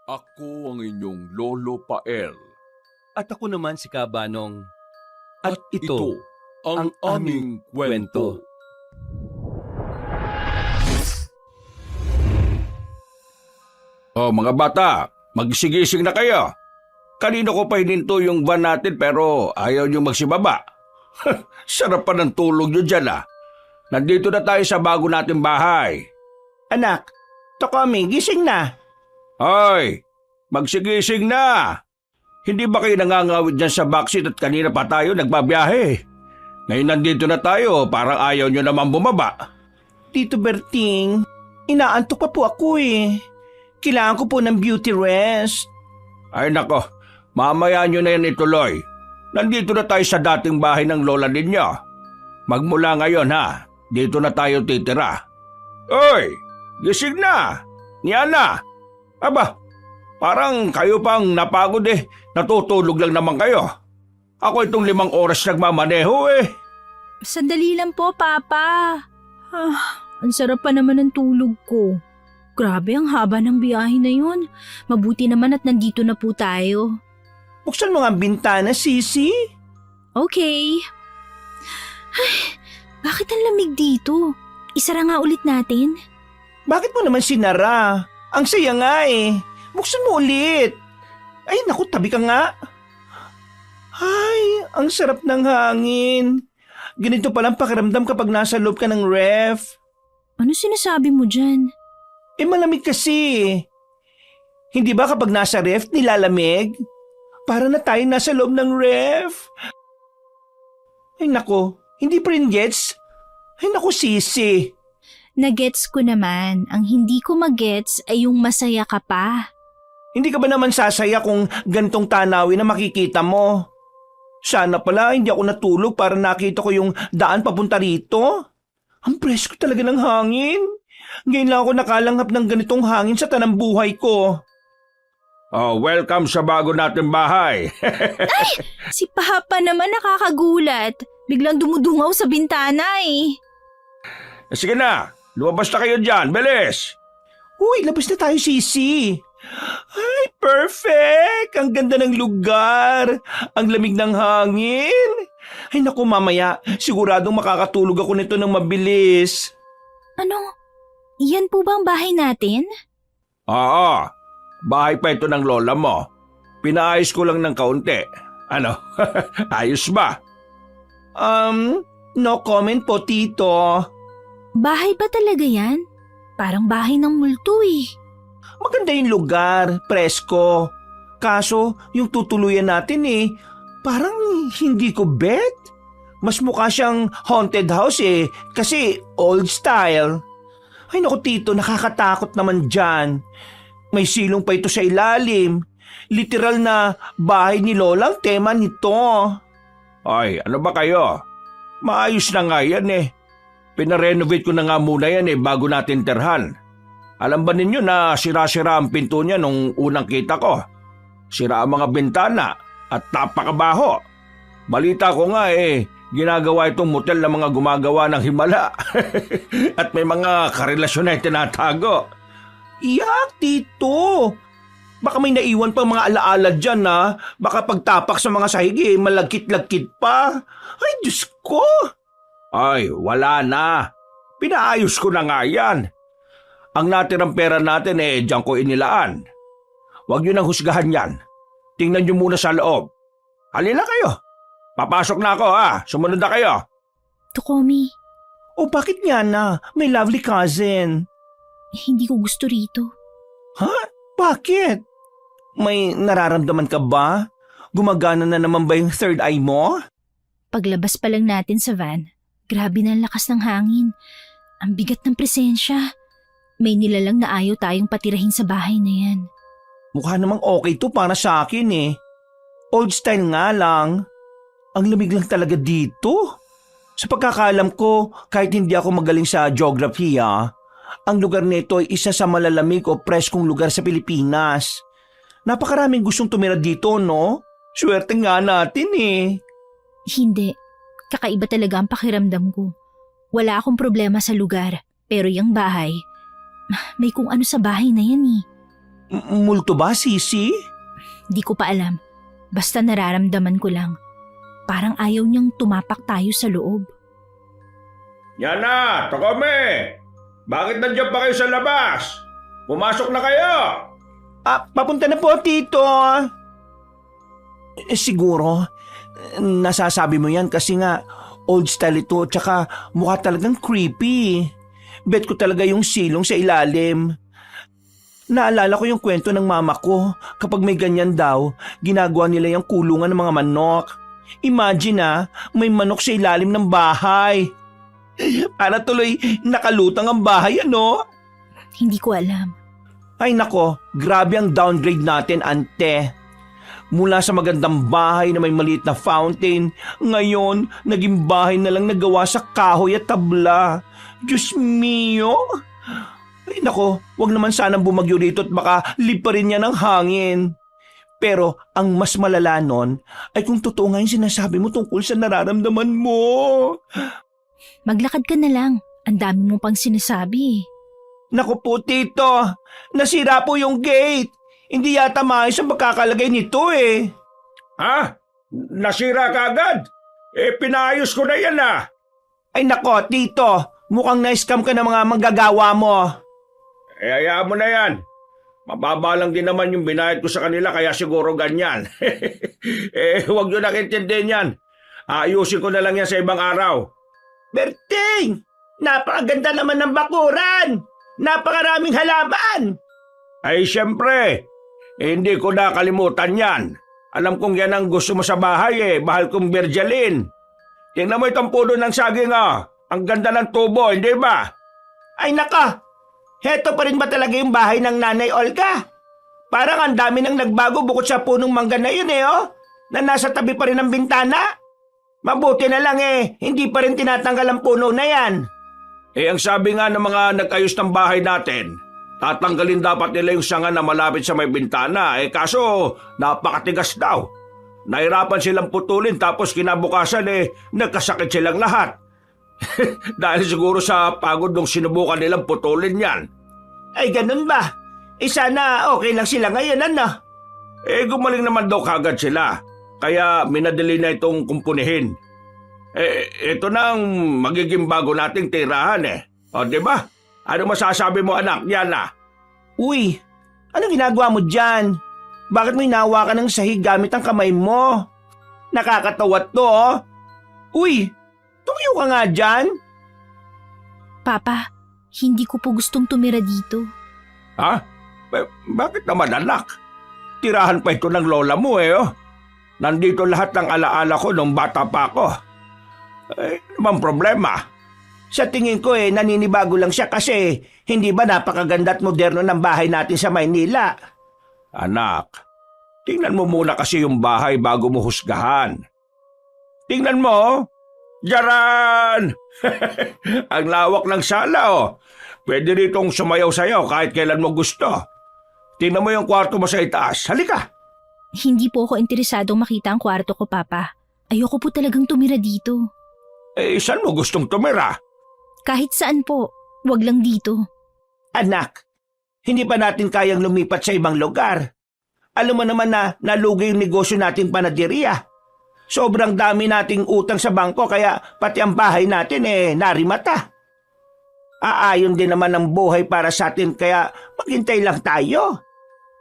Ako ang inyong Lolo Pael. At ako naman si Kabanong. At ito ang aming kwento. Oh, mga bata, magsigising na kayo. Kanino ko pa hininto yung van natin pero ayaw nyo magsibaba. Sarap pa ng tulog nyo dyan ah. Nandito na tayo sa bago nating bahay. Anak, Tokomi, gising na. Hoy, magsigising na! Hindi ba kayo nangangawid dyan sa backseat at kanina pa tayo nagbabiyahe? Ngayon nandito na tayo, parang ayaw nyo naman bumaba. Tito Berting, inaantok pa po ako eh. Kailangan ko po ng beauty rest. Ay nako, mamaya nyo na yan ituloy. Nandito na tayo sa dating bahay ng lola ninyo. Magmula ngayon ha, dito na tayo titira. Oy, gising na! Niana! Aba, parang kayo pang napagod eh. Natutulog lang naman kayo. Ako itong 5 oras nagmamaneho eh. Sandali lang po, Papa. Ang sarap pa naman ng tulog ko. Grabe, ang haba ng biyahe na yun. Mabuti naman at nandito na po tayo. Buksan mo nga ang bintana, Sisi. Okay. Ay, bakit ang lamig dito? Isara nga ulit natin. Bakit mo naman sinara? Ang saya nga eh. Buksan mo ulit. Ay, naku, tabi ka nga. Ay, ang sarap ng hangin. Ganito palang pakiramdam kapag nasa loob ka ng ref. Ano sinasabi mo dyan? Eh, malamig kasi. Hindi ba kapag nasa ref, nilalamig? Para na tayo nasa loob ng ref. Ay, naku, hindi pa rin gets? Ay, naku, Sisi. Nagets ko naman. Ang hindi ko magets ay yung masaya ka pa. Hindi ka ba naman sasaya kung gantong tanawin na makikita mo? Sana pala hindi ako natulog para nakita ko yung daan papunta rito. Ang presko talaga ng hangin. Ngayon lang ako nakalanghap ng ganitong hangin sa tanang buhay ko. Oh, welcome sa bago nating bahay. Ay! Si Papa naman nakakagulat. Biglang dumudungaw sa bintana eh. Sige na, lumabas na kayo dyan, bilis! Uy, labas na tayo, Sisi. Ay, perfect! Ang ganda ng lugar. Ang lamig ng hangin. Ay naku, mamaya, siguradong makakatulog ako nito ng mabilis. Ano? Yan po ba ang bahay natin? Oo, bahay pa ito ng lola mo. Pinaayos ko lang ng kaunti. Ano, ayos ba? No comment po, Tito. Bahay ba talaga yan? Parang bahay ng multo eh. Maganda yung lugar, presko. Kaso, yung tutuluyan natin parang hindi ko bet. Mas mukha siyang haunted house kasi old style. Ay naku Tito, nakakatakot naman dyan. May silong pa ito sa ilalim. Literal na bahay ni Lola ang tema nito. Ay, ano ba kayo? Maayos na nga yan eh. Pinarenovate ko na nga muna yan bago natin tirhan. Alam ba ninyo na sira-sira ang pinto niya nung unang kita ko? Sira ang mga bintana at napakabaho. Balita ko nga ginagawa itong motel ng mga gumagawa ng himala. At may mga karelasyon na tinatago. Iyak, Tito! Baka may naiwan pang mga alaala dyan na baka pagtapak sa mga sahig malagkit-lagkit pa. Ay, Diyos ko! Ay, wala na. Pinaayos ko na nga yan. Ang natirang pera natin diyan ko inilaan. Huwag nyo nang husgahan yan. Tingnan nyo muna sa loob. Halina kayo. Papasok na ako Sumunod na kayo. Tokomi, O bakit nga na? May lovely cousin. hindi ko gusto rito. Ha? Bakit? May nararamdaman ka ba? Gumagana na naman ba yung third eye mo? Paglabas pa lang natin sa van, grabe na ang lakas ng hangin. Ang bigat ng presensya. May nilalang na ayaw tayong patirahin sa bahay na yan. Mukha namang okay to para sa akin Old style nga lang. Ang lamig lang talaga dito. Sa pagkakaalam ko, kahit hindi ako magaling sa geography ang lugar nito ay isa sa malalamig o preskong lugar sa Pilipinas. Napakaraming gustong tumira dito, no? Swerte nga natin Hindi. Kakaiba talaga ang pakiramdam ko. Wala akong problema sa lugar, pero yung bahay, may kung ano sa bahay na yan Multo ba, Sisi? Di ko pa alam. Basta nararamdaman ko lang. Parang ayaw niyang tumapak tayo sa loob. Yana, Takome! Bakit nandiyan pa kayo sa labas? Pumasok na kayo! Papunta na po, Tito. Siguro, nasasabi mo yan kasi nga old style ito tsaka mukha talagang creepy. Bet ko talaga yung silong sa ilalim. Naalala ko yung kwento ng mama ko. Kapag may ganyan daw, ginagawa nila yung kulungan ng mga manok. Imagine may manok sa ilalim ng bahay. Para tuloy nakalutang ang bahay, ano? Hindi ko alam. Ay nako, grabe ang downgrade natin, ante. Mula sa magandang bahay na may maliit na fountain, ngayon naging bahay na lang nagawa sa kahoy at tabla. Diyos mio! Ay nako, wag naman sanang bumagyo dito at baka liparin niya ng hangin. Pero ang mas malala nun ay kung totoo nga yung sinasabi mo tungkol sa nararamdaman mo. Maglakad ka na lang. Ang dami mo pang sinasabi. Naku po, Tito. Nasira po yung gate. Hindi yata maayos ang pagkakalagay nito eh. Ha? Nasira ka agad? Pinayos ko na yan Ay nako, Tito. Mukhang na-scam ka ng mga manggagawa mo. Hayaan mo na yan. Mababa lang din naman yung binayad ko sa kanila kaya siguro ganyan. Huwag nyo nakintindihin yan. Ayusin ko na lang yan sa ibang araw. Berting! Napakaganda naman ng bakuran! Napakaraming halaman! Ay siyempre, hindi ko nakalimutan yan. Alam kong yan ang gusto mo sa bahay mahal kong Virgilin. Tingnan mo itong puno ng saging Ang ganda ng tubo, hindi ba? Ay naka! Heto pa rin ba talaga yung bahay ng Nanay Olga? Parang ang dami nang nagbago bukod sa punong mangga na yun na nasa tabi pa rin ng bintana. Mabuti na lang hindi pa rin tinatanggal ang puno na yan. Ang sabi nga ng mga nag-ayos ng bahay natin, tatanggalin dapat nila yung sanga na malapit sa may bintana. Kaso napakatigas daw. Nahirapan silang putulin tapos kinabukasan nagkasakit silang lahat. Dahil siguro sa pagod nung sinubukan nilang putulin yan. Ay ganun ba? Sana okay lang sila ngayon, ano? Gumaling naman daw kagad sila. Kaya minadali na itong kumpunihin. Ito na ang magiging bago nating tirahan O, di ba? Ano masasabi mo, anak? Yan Uy, anong ginagawa mo dyan? Bakit mo hinahawakan ng sahig gamit ang kamay mo? Nakakatawa to, Uy, tumayo ka nga dyan. Papa, hindi ko po gustong tumira dito. Ha? Bakit naman, anak? Tirahan pa ito ng lola mo, Nandito lahat ng alaala ko nung bata pa ako. Naman problema. Sa tingin ko naninibago lang siya kasi hindi ba napakaganda at moderno ng bahay natin sa Maynila? Anak, tingnan mo muna kasi yung bahay bago mo husgahan. Tingnan mo, Jaran! Ang lawak ng sala, Pwede ritong sumayaw-sayaw kahit kailan mo gusto. Tingnan mo yung kwarto mo sa itaas. Halika! Hindi po ako interesadong makita ang kwarto ko, Papa. Ayoko po talagang tumira dito. Saan mo gustong tumira? Kahit saan po, wag lang dito. Anak, hindi pa natin kayang lumipat sa ibang lugar. Alam mo naman na nalugi yung negosyo nating panadiriya. Sobrang dami nating utang sa bangko kaya pati ang bahay natin narimata. Aayon din naman ang buhay para sa atin kaya maghintay lang tayo.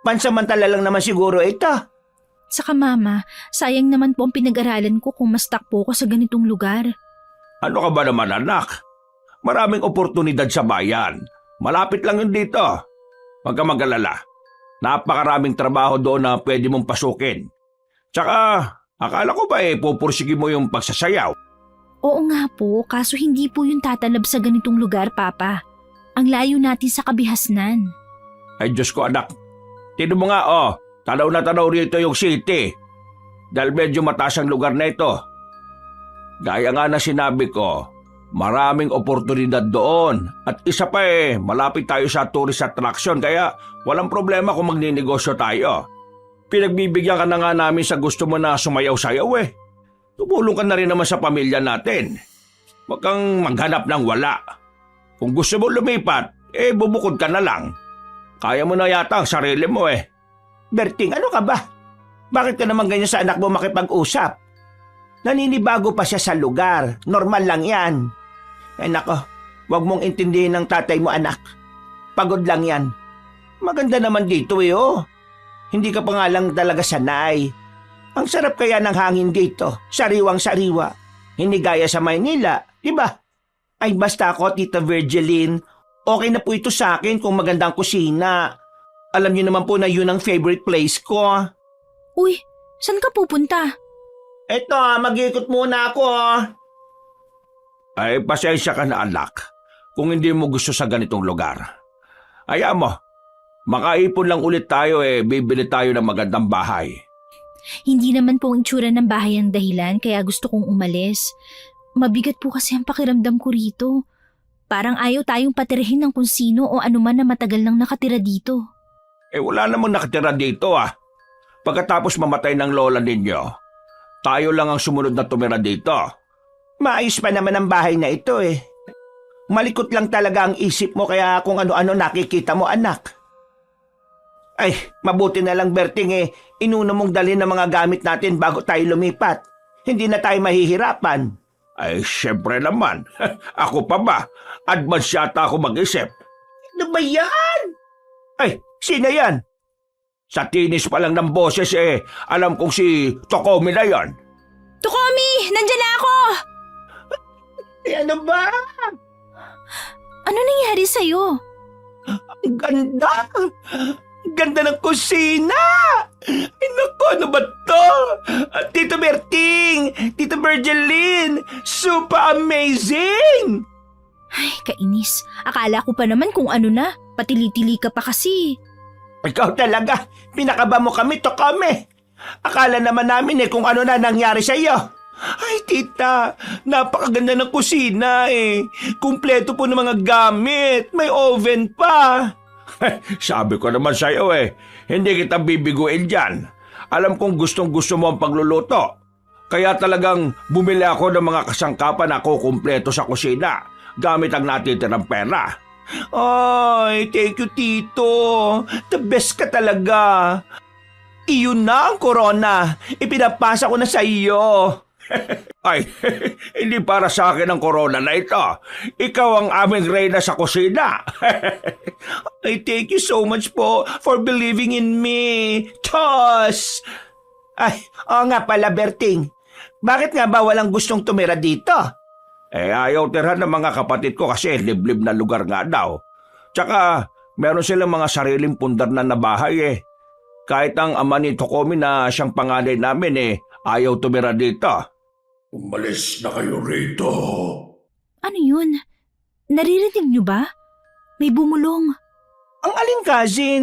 Pansamantala lang naman siguro ito. Saka mama, sayang naman po ang pinag-aralan ko kung ma-stuck po ako sa ganitong lugar. Ano ka ba naman, anak? Maraming oportunidad sa bayan. Malapit lang yun dito. Huwag ka mag-alala. Napakaraming trabaho doon na pwede mong pasukin. Tsaka, akala ko ba pupursige mo yung pagsasayaw? Oo nga po, kaso hindi po yung tatalab sa ganitong lugar, Papa. Ang layo natin sa kabihasnan. Ay Diyos ko, anak. Tignan mo nga, tanaw na tanaw rito yung city. Dahil medyo mataas ang lugar na ito. Gaya nga na sinabi ko, maraming oportunidad doon. At isa pa malapit tayo sa tourist attraction kaya walang problema kung magninegosyo tayo. Pinagbibigyan ka na nga namin sa gusto mo na sumayaw-sayaw Tumulong ka na rin naman sa pamilya natin. Huwag kang maghanap ng wala. Kung gusto mo lumipat, bumukod ka na lang. Kaya mo na yata ang sarili mo eh. Berting, ano ka ba? Bakit ka naman ganyan sa anak mo makipag-usap? Naninibago pa siya sa lugar. Normal lang yan. Ay nako, wag mong intindihin ng tatay mo, anak. Pagod lang yan. Maganda naman dito eh, oh. Hindi ka pa nga lang talaga sanay. Ang sarap kaya ng hangin dito. Sariwang-sariwa. Hindi gaya sa Maynila, di ba? Ay basta ako, Tita Virgeline. Okay na po ito sa akin kung magandang kusina. Alam niyo naman po na yun ang favorite place ko. Uy, saan ka pupunta? Eto, mag-ikot muna ako. Ay, pasensya ka na anak kung hindi mo gusto sa ganitong lugar. Hayaan mo, makaipon lang ulit tayo bibili tayo ng magandang bahay. Hindi naman po ang itsura ng bahay ang dahilan kaya gusto kong umalis. Mabigat po kasi ang pakiramdam ko rito. Parang ayaw tayong patirahin ng kung sino o anuman na matagal nang nakatira dito. Wala namang nakatira dito Pagkatapos mamatay ng lola ninyo, tayo lang ang sumunod na tumira dito. Maayos pa naman ang bahay na ito eh. Malikot lang talaga ang isip mo kaya kung ano-ano nakikita mo, anak. Ay, mabuti na lang, Berting inuna mong dalhin ang mga gamit natin bago tayo lumipat. Hindi na tayo mahihirapan. Ay, syempre naman. Ako pa ba? Advance yata ako mag-isip. Ano ba yan? Ay, sino yan? Sa tinis pa lang ng boses alam kong si Tokomi na yon. Tokomi! Nandyan na ako! Ano ba? Ano nangyari sa'yo? Ang ganda! Ang ganda ng kusina! Ay naku, ano ba to? Tito Berting! Tito Virgeline! Super amazing! Ay, kainis. Akala ko pa naman kung ano na. Patili-tili ka pa kasi. Ikaw talaga, pinakaba mo kami, Tokomi. Akala naman namin kung ano na nangyari sa iyo. Ay, tita, napakaganda ng kusina Kumpleto po ng mga gamit, may oven pa. Sabi ko naman sa iyo hindi kita bibiguin dyan. Alam kong gustong gusto mo ang pagluluto. Kaya talagang bumili ako ng mga kasangkapan na kukumpleto sa kusina gamit ang natitirang pera. Ay, thank you, Tito. The best ka talaga. Iyon na ang corona. Ipinapasa ko na sa iyo. Ay, hindi para sa akin ang corona na ito. Ikaw ang aming reyna sa kusina. Ay, thank you so much po for believing in me. Tos! Ay, oo nga pala, Berting. Bakit nga ba walang gustong tumira dito? Ayaw tirhan ng mga kapatid ko kasi liblib na lugar nga daw. Tsaka, meron silang mga sariling pundar na bahay Kahit ang ama ni Tokomi na siyang panganay namin ayaw tumira dito. Umalis na kayo rito. Ano yun? Naririnig niyo ba? May bumulong. Ang alin, cousin?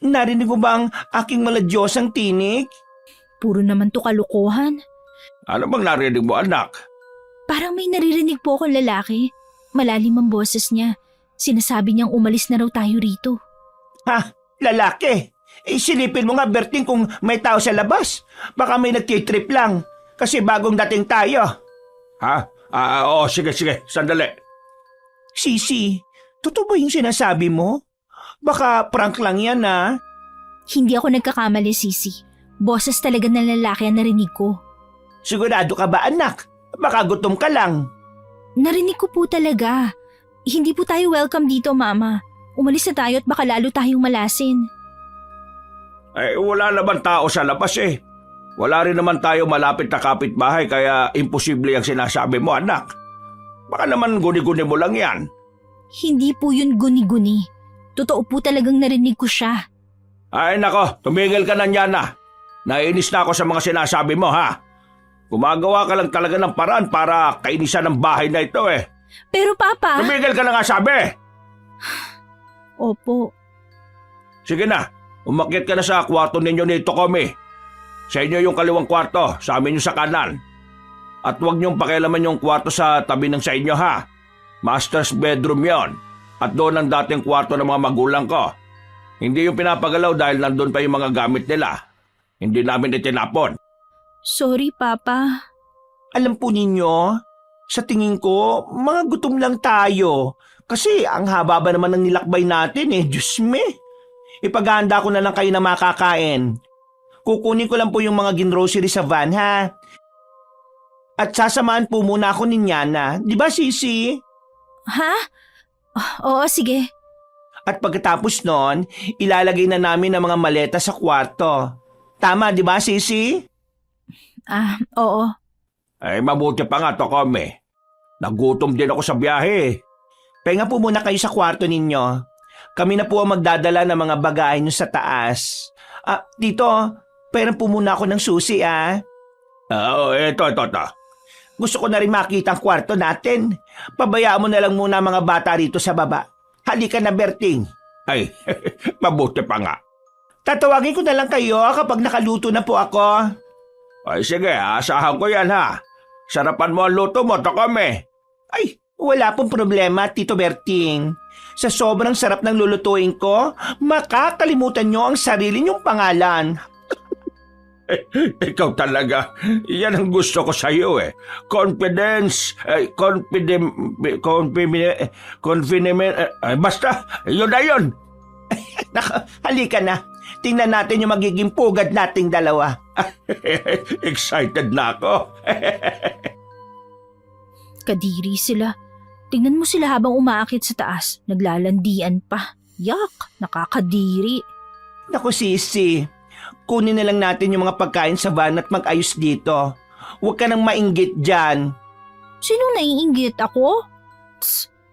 Narinig mo ba ang aking maladyosang tinig? Puro naman to kalokohan. Ano bang narinig mo, anak? Parang may naririnig po akong lalaki. Malalim ang boses niya. Sinasabi niyang umalis na raw tayo rito. Ha? Lalaki? Silipin mo nga, Berting, kung may tao sa labas. Baka may nagtitrip lang. Kasi bagong dating tayo. Ha? Oo, sige, sandali. Sisi, totoo ba yung sinasabi mo? Baka prank lang yan, ha? Hindi ako nagkakamali, Sisi. Boses talaga ng lalaki ang narinig ko. Sigurado ka ba, anak? Baka gutom ka lang. Narinig ko po talaga. Hindi po tayo welcome dito, Mama. Umalis na tayo at baka lalo tayong malasin. Wala naman tao sa labas Wala rin naman tayo malapit na kapitbahay kaya imposible ang sinasabi mo, anak. Baka naman guni-guni mo lang yan. Hindi po yun guni-guni. Totoo po talagang narinig ko siya. Ay nako, tumigil ka na niyan Naiinis na ako sa mga sinasabi mo, ha? Gumagawa ka lang talaga ng paraan para kainisan ng bahay na ito Pero Papa… Tumigil ka na nga sabi! Opo. Sige na, umakyat ka na sa kwarto ninyo ni Tokomi. Sa inyo yung kaliwang kwarto, sa amin yung sa kanan. At huwag niyong pakialaman yung kwarto sa tabi ng sa inyo, ha? Master's bedroom yon. At doon ang dating kwarto ng mga magulang ko. Hindi yung pinapagalaw dahil nandun pa yung mga gamit nila. Hindi namin itinapon. Sorry, Papa. Alam po ninyo, sa tingin ko, mga gutom lang tayo. Kasi ang haba ba naman ng nilakbay natin Diyos me. Ipagahanda ko na lang kayo na makakain. Kukunin ko lang po yung mga ginrocery sa van, ha? At sasamahan po muna ako ni Nyana. Di ba, Sisi? Ha? Oo, sige. At pagkatapos nun, ilalagay na namin ang mga maleta sa kwarto. Tama, di ba, Sisi? Oo. Ay, mabuti pa nga to kami. Nagutom din ako sa biyahe. Pahinga po muna kayo sa kwarto ninyo. Kami na po ang magdadala ng mga bagay nyo sa taas. Tito, pairan po muna ako ng susi, Ito. Gusto ko na rin makita ang kwarto natin. Pabayaan mo na lang muna ang mga bata rito sa baba. Halika na, Berting. Ay, mabuti pa nga. Tatawagin ko na lang kayo kapag nakaluto na po ako. Ay, sige, asahan ko yan ha. Sarapan mo ang luto mo to kami. Ay, wala pong problema, Tito Berting. Sa sobrang sarap ng lulutuin ko, makakalimutan nyo ang sarili nyong pangalan. Ikaw talaga. Yan ang gusto ko sa iyo eh. Confidence, basta, yun na yun. Halika na. Tingnan natin yung magiging pugad nating dalawa. Excited na ako. Kadiri sila. Tingnan mo sila habang umaakit sa taas. Naglalandian pa. Yak, nakakadiri. Naku, Sisi. Kunin na lang natin yung mga pagkain sa van at mag-ayos dito. Huwag ka nang mainggit dyan. Sinong naiinggit ako?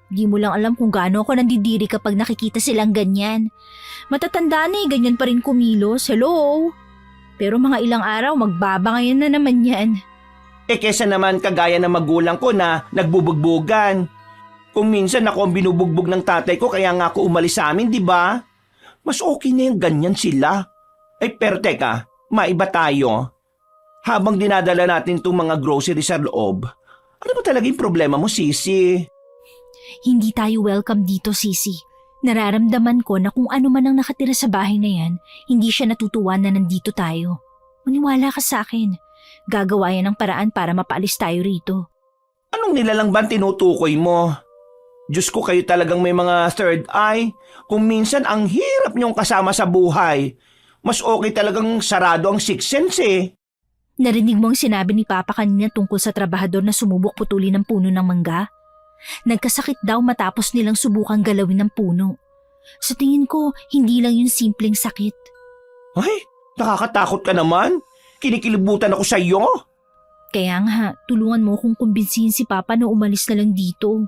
Di mo lang alam kung gaano ako nandidiri kapag nakikita silang ganyan. Matatanda na ganyan pa rin kumilos. Hello? Pero mga ilang araw, magbabangayan na naman yan. Kesa naman kagaya ng magulang ko na nagbubugbugan. Kung minsan ako ang binubugbog ng tatay ko kaya nga ako umalis sa amin, di ba? Mas okay na yung ganyan sila. Pero teka, maiba tayo. Habang dinadala natin itong mga groceries sa loob, ano ba talaga yung problema mo, Sisi? Hindi tayo welcome dito, Sisi. Nararamdaman ko na kung ano man ang nakatira sa bahay na yan, hindi siya natutuwa na nandito tayo. Maniwala ka sa akin. Gagawa yan ng paraan para mapaalis tayo rito. Anong nilalang ba tinutukoy mo? Diyos ko, kayo talagang may mga third eye. Kung minsan ang hirap niyong kasama sa buhay. Mas okay talagang sarado ang sixth sense eh. Narinig mo ang sinabi ni Papa kanina tungkol sa trabahador na sumubok putulin ng puno ng mangga? Nagkasakit daw matapos nilang subukang galawin ng puno. Sa tingin ko, hindi lang yung simpleng sakit. Ay, nakakatakot ka naman. Kinikilibutan ako sa iyo. Kaya nga, tulungan mo kung kumbinsihin si Papa na umalis na lang dito.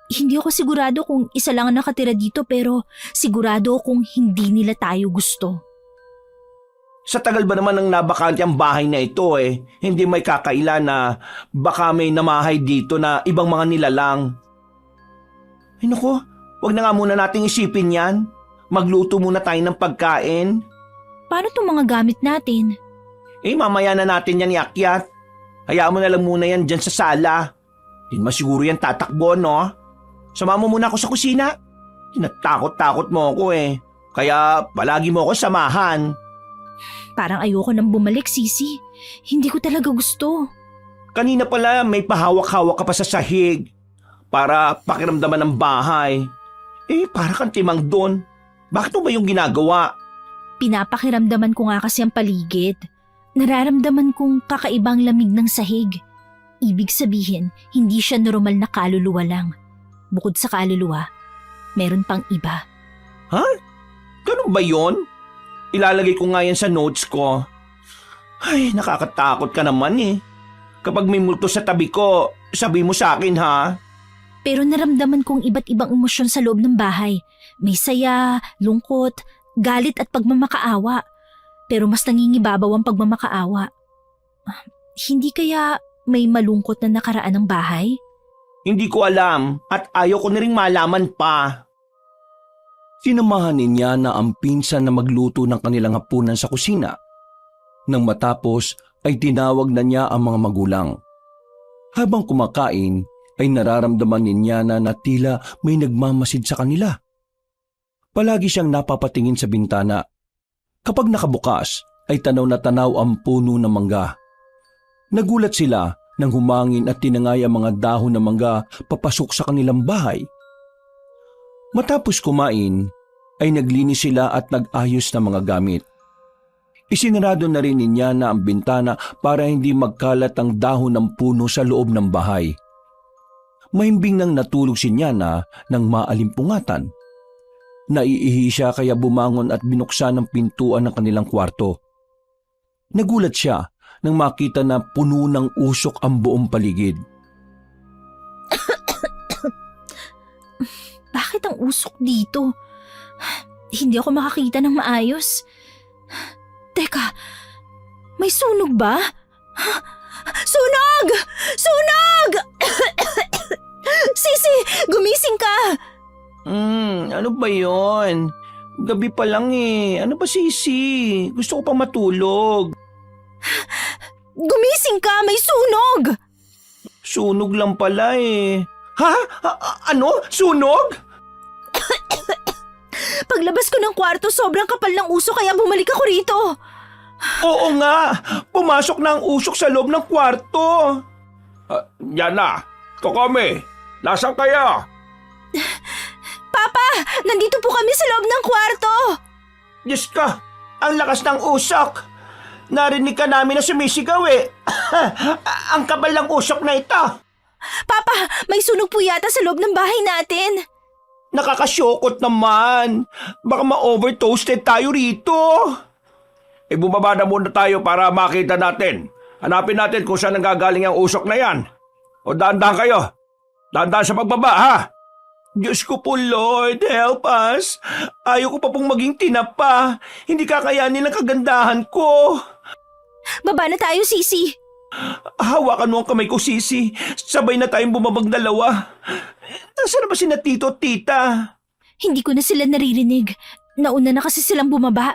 Hindi ako sigurado kung isa lang ang nakatira dito pero sigurado kung hindi nila tayo gusto. Sa tagal ba naman ng nabakante ang bahay na ito hindi may kakaila na baka may namahay dito na ibang mga nilalang. Ay naku, wag na nga muna nating isipin yan. Magluto muna tayo ng pagkain. Paano itong mga gamit natin? Mamaya na natin yan iakyat. Hayaan mo na lang muna yan dyan sa sala. Di naman siguro yan tatakbo, no? Sama mo muna ako sa kusina. Tinatakot-takot mo ako Kaya palagi mo ako samahan. Parang ayoko nang bumalik, Sisi. Hindi ko talaga gusto. Kanina pala may pahawak-hawak ka pa sa sahig para pakiramdaman ng bahay. Para kang timang doon. Bakit mo ba yung ginagawa? Pinapakiramdaman ko nga kasi ang paligid. Nararamdaman kong kakaibang lamig ng sahig. Ibig sabihin, hindi siya normal na kaluluwa lang. Bukod sa kaluluwa, meron pang iba. Ha? Ganun ba yon? Ilalagay ko nga yan sa notes ko. Ay, nakakatakot ka naman Kapag may multo sa tabi ko, sabi mo sa akin ha. Pero naramdaman kong iba't ibang emosyon sa loob ng bahay. May saya, lungkot, galit at pagmamakaawa. Pero mas nangingibabaw ang pagmamakaawa. Hindi kaya may malungkot na nakaraan ng bahay? Hindi ko alam at ayaw ko na ring malaman pa. Sinamahan ni Nyana ang pinsan na magluto ng kanilang hapunan sa kusina. Nang matapos ay tinawag na niya ang mga magulang. Habang kumakain ay nararamdaman ni Nyana na tila may nagmamasid sa kanila. Palagi siyang napapatingin sa bintana. Kapag nakabukas ay tanaw na tanaw ang puno ng mangga. Nagulat sila nang humangin at tinangay ang mga dahon ng mangga papasok sa kanilang bahay. Matapos kumain, ay naglinis sila at nag-ayos ng mga gamit. Isinarado na rin niya na ang bintana para hindi magkalat ang dahon ng puno sa loob ng bahay. Mahimbing nang natulog si Nyana ng maalimpungatan. Naiihi siya kaya bumangon at binuksan ang pintuan ng kanilang kwarto. Nagulat siya nang makita na puno ng usok ang buong paligid. Bakit ang usok dito? Hindi ako makakita ng maayos. Teka, may sunog ba? Sunog! Sunog! Sisi, gumising ka! Ano ba yon? Gabi pa lang eh. Ano ba, Sisi? Gusto ko pa matulog. Gumising ka, may sunog! Sunog lang pala eh. Ha? Ano? Sunog? Paglabas ko ng kwarto, sobrang kapal ng usok kaya bumalik ako rito. Oo nga. Pumasok na ang usok sa loob ng kwarto. Yana, Tokomi, nasaan kayo? Papa, nandito po kami sa loob ng kwarto. Diyos ka, ang lakas ng usok. Narinig ka namin na sumisigaw eh. Ang kapal ng usok na ito. Papa, may sunog po yata sa loob ng bahay natin. Nakakasyokot naman. Baka ma-overtoasted tayo rito. Bumaba na muna tayo para makita natin. Hanapin natin kung saan nanggagaling ang usok na yan. O dahan-dahan kayo. Dahan-dahan sa pagbaba, ha? Diyos ko po, Lord, help us. Ayaw ko pa pong maging tinapa. Hindi kakayanin ang kagandahan ko. Baba na tayo, Sisi. Hawakan mo ang kamay ko, Sisi. Sabay na tayong bumabag dalawa. Nasaan na ba sina Tito at Tita? Hindi ko na sila naririnig. Nauna na kasi silang bumaba.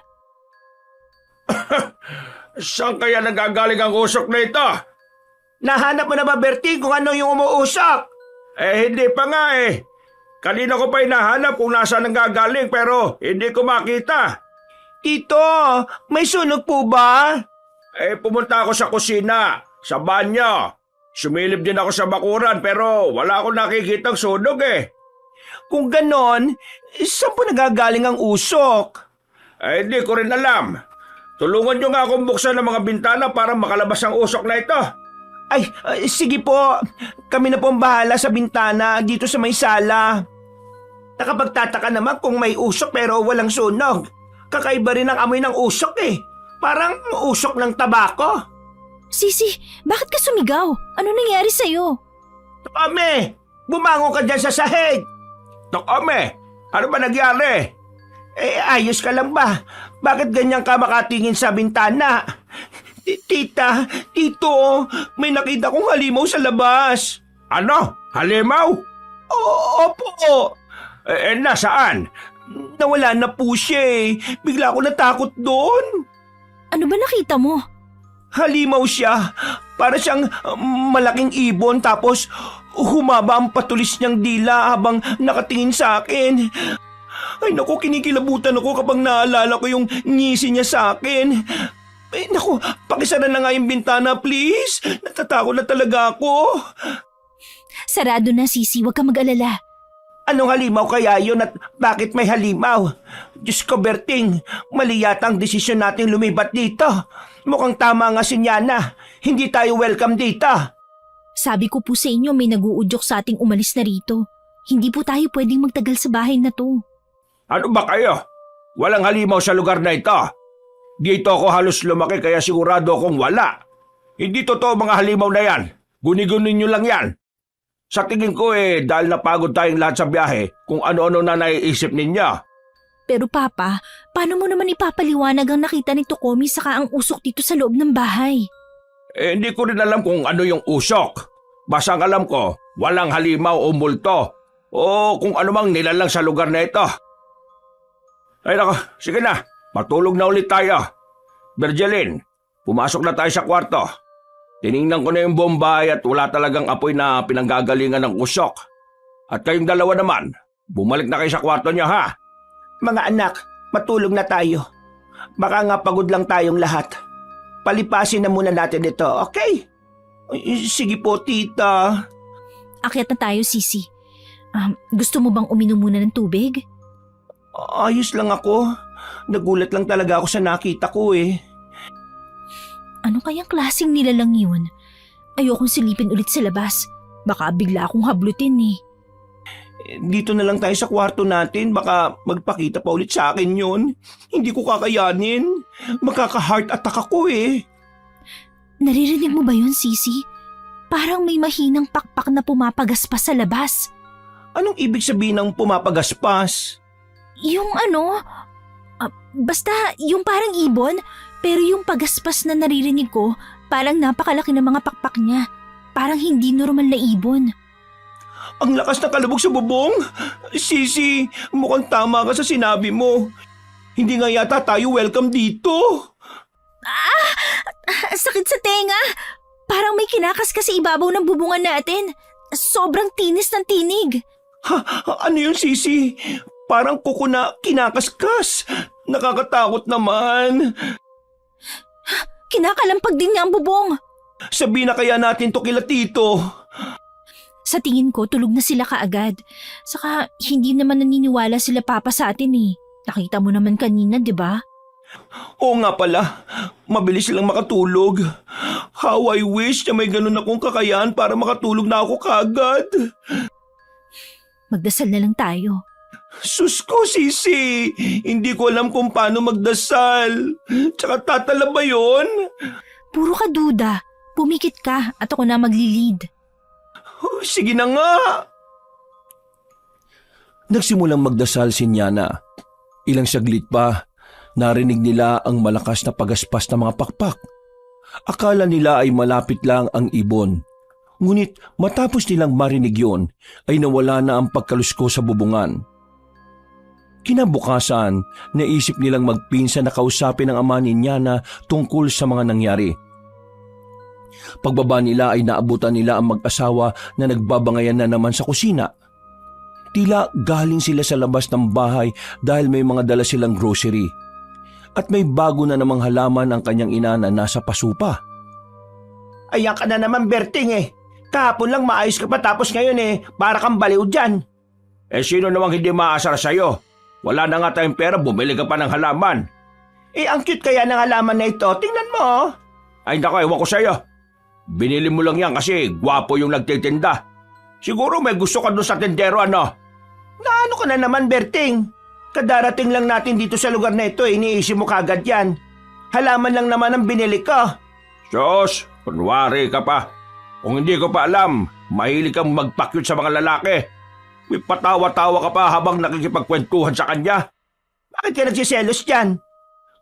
Saan kaya nanggagaling ang usok na ito? Nahanap mo na ba, Bertie, kung ano yung umuusok? Hindi pa nga eh. Kanina ko pa hinahanap kung nasaan nanggagaling pero hindi ko makita. Tito, may sunog po ba? Pumunta ako sa kusina, sa banyo. Sumilip din ako sa bakuran pero wala akong nakikitang sunog eh. Kung ganon, saan po nagagaling ang usok? Hindi ko rin alam. Tulungan nyo nga akong buksan ng mga bintana para makalabas ang usok na ito. Ay, sige po. Kami na po ang bahala sa bintana dito sa may sala. Nakapagtataka naman kung may usok pero walang sunog. Kakaiba rin ang amoy ng usok eh. Parang usok ng tabako. Sisi, bakit ka sumigaw? Ano nangyari sa'yo? Tokome, bumangon ka dyan sa sahig. Tokomi, ano ba nangyari? Ayos ka lang ba? Bakit ganyan ka makatingin sa bintana? Tita, Tito, may nakita kong halimaw sa labas. Ano? Halimaw? Opo. Nasaan? Nawala na po siya eh. Bigla ako natakot doon. Ano ba nakita mo? Halimaw siya. Para siyang malaking ibon tapos humaba ang patulis niyang dila habang nakatingin sa akin. Ay naku, kinikilabutan ako kapag naalala ko yung ngisi niya sa akin. Naku, pakisara na nga yung bintana please. Natatakot na talaga ako. Sarado na, Sisi. Huwag ka mag-alala. Anong halimaw kaya yun at bakit may halimaw? Diyos ko, Berting, mali yata ang desisyon natin lumibat dito. Mukhang tama nga si Nyana. Hindi tayo welcome dito. Sabi ko po sa inyo may naguudyok sa ating umalis na rito. Hindi po tayo pwedeng magtagal sa bahay na to. Ano ba kayo? Walang halimaw sa lugar na ito. Dito ako halos lumaki kaya sigurado akong wala. Hindi totoo mga halimaw na yan. Guni-gunin nyo lang yan. Sa tingin ko dahil napagod tayong lahat sa biyahe kung ano-ano na naiisip ninyo. Pero Papa, paano mo naman ipapaliwanag ang nakita ni Tokomi saka ang usok dito sa loob ng bahay? Hindi ko rin alam kung ano yung usok. Basta ang alam ko, walang halimaw o multo. O kung ano mang nilalang sa lugar na ito. Ay nako, sige na. Matulog na ulit tayo. Bergelin, pumasok na tayo sa kwarto. Tiningnan ko na yung buong bahay at wala talagang apoy na pinanggagalingan ng usok. At kayong dalawa naman, bumalik na kayo sa kwarto niyo ha. Mga anak, matulog na tayo. Baka nga pagod lang tayong lahat. Palipasin na muna natin ito, okay? Sige po, tita. Akyat na tayo, Sisi. Gusto mo bang uminom muna ng tubig? Ayos lang ako. Nagulat lang talaga ako sa nakita ko eh. Ano kayang klaseng nilalang yun? Ayokong silipin ulit sa labas. Baka bigla akong hablutin eh. Dito na lang tayo sa kwarto natin. Baka magpakita pa ulit sa akin yun. Hindi ko kakayanin. Magkaka-heart attack ako eh. Naririnig mo ba yun, Sisi? Parang may mahinang pakpak na pumapagaspas sa labas. Anong ibig sabihin ng pumapagaspas? Yung ano? Basta yung parang ibon, pero yung pagaspas na naririnig ko, parang napakalaki ng mga pakpak niya. Parang hindi normal na ibon. Ang lakas ng kalabog sa bubong? Sisi, mukhang tama ka sa sinabi mo. Hindi nga yata tayo welcome dito. Sakit sa tenga! Parang may kinakaskas sa ibabaw ng bubungan natin. Sobrang tinis ng tinig. Ano yun, Sisi? Parang kuko na kinakaskas. Nakakatakot naman. Kinakalampag din niya ang bubong. Sabihin na kaya natin to kila tito. Sa tingin ko, tulog na sila kaagad. Saka, hindi naman naniniwala sila papa sa atin eh. Nakita mo naman kanina, di ba? Oo nga pala, mabilis silang makatulog. How I wish na may ganun akong kakayahan para makatulog na ako kaagad. Magdasal na lang tayo. Sus ko, Sisi. Hindi ko alam kung paano magdasal. Tsaka tatala ba yun? Puro ka duda. Pumikit ka at ako na maglilid. Sige na nga. Nagsimulang magdasal si Nyana. Ilang saglit pa, narinig nila ang malakas na pagaspas ng mga pakpak. Akala nila ay malapit lang ang ibon. Ngunit matapos nilang marinig yon, ay nawala na ang pagkalusko sa bubungan. Kinabukasan, naisip nilang magpinsan na kausapin ang ama ni Nyana tungkol sa mga nangyari. Pagbaba nila ay naabutan nila ang mag-asawa na nagbabangayan na naman sa kusina. Tila galing sila sa labas ng bahay dahil may mga dala silang grocery. At may bago na namang halaman ang kanyang ina na nasa pasupa. Ayan ka na naman, Berting eh. Kahapon lang maayos ka pa tapos ngayon eh, para kang baliw dyan. Sino namang hindi maasar sa'yo? Wala na nga tayong pera, bumili ka pa ng halaman. Ang cute kaya ng halaman na ito. Tingnan mo. Ay naku, ewan ko sa'yo. Binili mo lang yan kasi gwapo yung nagtitinda. Siguro may gusto ka doon sa tindero, ano? Naano ka na naman, Berting? Kadarating lang natin dito sa lugar na ito, iniisip mo kagad yan. Halaman lang naman ang binili ko. Sos, kunwari ka pa. Kung hindi ko pa alam, mahilig kang magpakyut sa mga lalaki. May patawa-tawa ka pa habang nakikipagkwentuhan sa kanya. Bakit ka nagsiselos dyan?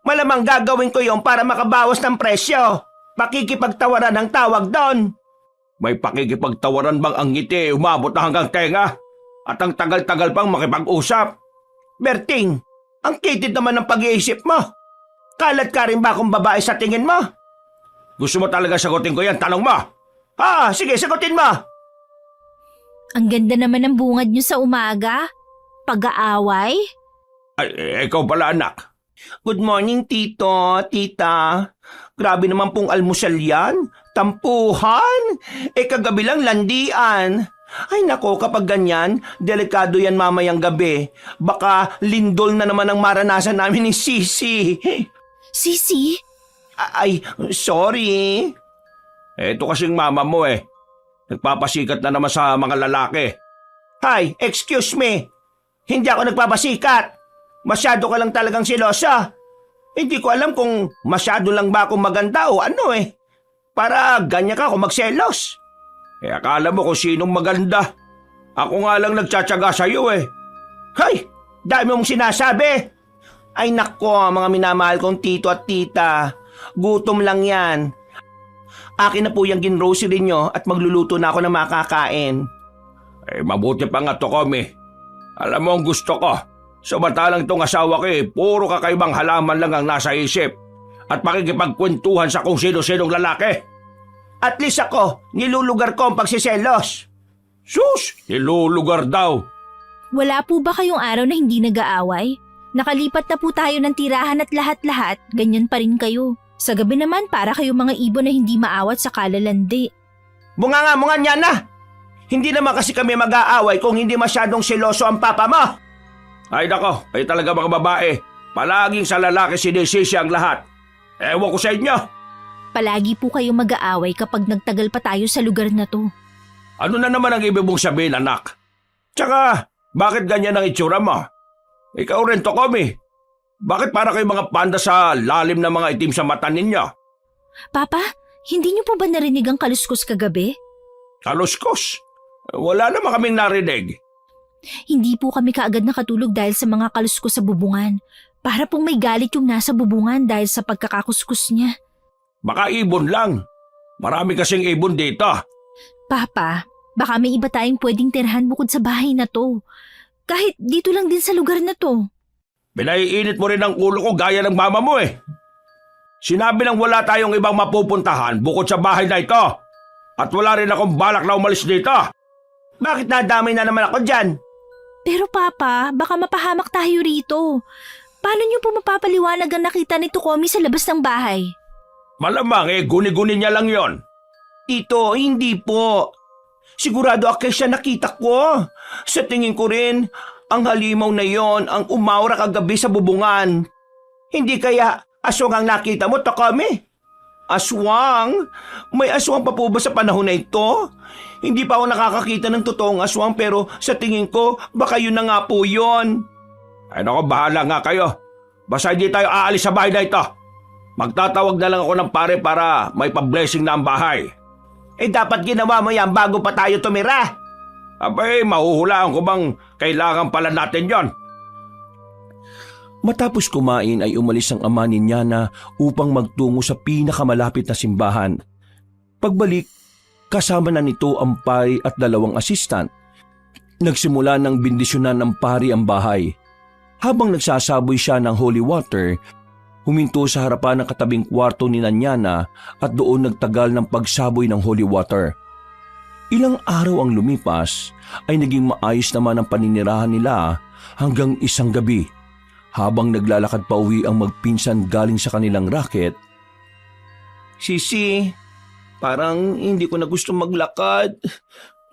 Malamang gagawin ko yon para makabawas ng presyo. Pakikipagtawaran ang tawag doon. May pakikipagtawaran bang ang ngiti umabot na hanggang tenga? At ang tagal-tagal pang makipag-usap? Berting, ang kitid naman ng pag-iisip mo. Kalat ka rin ba akong babae sa tingin mo? Gusto mo talaga sagutin ko yan? Tanong mo! Sige, sagutin mo. Ang ganda naman ng bungad niyo sa umaga. Pag-aaway? Ay, ikaw pala anak. Good morning, tito, tita. Grabe naman pong almusal yan. Tampuhan. Kagabi lang landian. Ay nako, kapag ganyan, delikado yan mamayang gabi. Baka lindol na naman ang maranasan namin ni Sisi. Sisi? Ay, sorry. Ito kasing mama mo eh. Nagpapasikat na naman sa mga lalaki. Hi, excuse me. Hindi ako nagpapasikat. Masyado ka lang talagang silosa. Hindi ko alam kung masyado lang ba akong maganda o ano eh. Para ganyan ka kung magselos. Akala mo kung sinong maganda. Ako nga lang nagtsatsaga sa'yo eh. Hay! Dami mong sinasabi! Ay nako, mga minamahal kong tito at tita. Gutom lang yan. Akin na po yung ginrocery nyo at magluluto na ako ng makakain. Mabuti pa nga to, Komi. Alam mo ang gusto ko. Samantalang itong asawa ko puro kakaibang halaman lang ang nasa isip. At pakikipagkwentuhan sa kung sino-sinong lalaki. At least ako, nilulugar ko ang pagsiselos. Sus! Nilulugar daw. Wala po ba kayong araw na hindi nag-aaway? Nakalipat na po tayo ng tirahan at lahat-lahat, ganyan pa rin kayo. Sa gabi naman para kayo mga ibon na hindi maawat sa kalalandi. Bunga niya na! Hindi naman kasi kami mag-aaway kung hindi masyadong seloso ang papa mo. Ay nako, kayo talaga mga babae. Palaging sa lalaki sinisisi ang lahat. Ewan ko sa inyo. Palagi po kayo mag-aaway kapag nagtagal pa tayo sa lugar na to. Ano na naman ang ibig mong sabihin, anak? Tsaka, bakit ganyan ang itsura mo? Ikaw rin, Tokomi. Bakit para kayo mga panda sa lalim ng mga itim sa mata ninyo? Papa, hindi niyo po ba narinig ang kaluskos kagabi? Kaluskos? Wala naman kaming narinig. Hindi po kami kaagad nakatulog dahil sa mga kaluskos sa bubungan. Para pong may galit yung nasa bubungan dahil sa pagkakakuskus niya. Baka ibon lang. Marami kasing ibon dito. Papa, baka may iba tayong pwedeng tirhan bukod sa bahay na to. Kahit dito lang din sa lugar na to. Pinaiinit mo rin ang ulo ko gaya ng mama mo eh. Sinabi nang wala tayong ibang mapupuntahan bukod sa bahay na ito. At wala rin akong balak na umalis dito. Bakit nadamay na naman ako dyan? Pero Papa, baka mapahamak tayo rito. Paano niyo po mapapaliwanag ang nakita ni Tokomi sa labas ng bahay? Malamang guni-guni niya lang yon. Tito, hindi po. Sigurado ako siya nakita ko. Sa tingin ko rin, ang halimaw na yon ang umawra kagabi sa bubungan. Hindi kaya aswang ang nakita mo, Tokomi? Aswang? May aswang pa po ba sa panahon na ito? Hindi pa ako nakakakita ng totoong aswang pero sa tingin ko baka yun na nga po yun. Ay nako, bahala nga kayo. Basta hindi tayo aalis sa bahay na ito. Magtatawag na lang ako ng pare para may pa-blessing na ang bahay. Dapat ginawa mo yan bago pa tayo tumira. Abay, mahuhulaan ko bang kailangan pala natin yon? Matapos kumain ay umalis ang ama ni Nyana upang magtungo sa pinakamalapit na simbahan. Pagbalik, kasama na nito ang pari at 2 assistant. Nagsimula ng bindisyonan ng pari ang bahay. Habang nagsasaboy siya ng holy water, huminto sa harapan ng katabing kwarto ni Nyana at doon nagtagal ng pagsaboy ng holy water. Ilang araw ang lumipas ay naging maayos naman ang paninirahan nila hanggang isang gabi. Habang naglalakad pa uwi ang magpinsan galing sa kanilang racket, Sisi, parang hindi ko na gusto maglakad.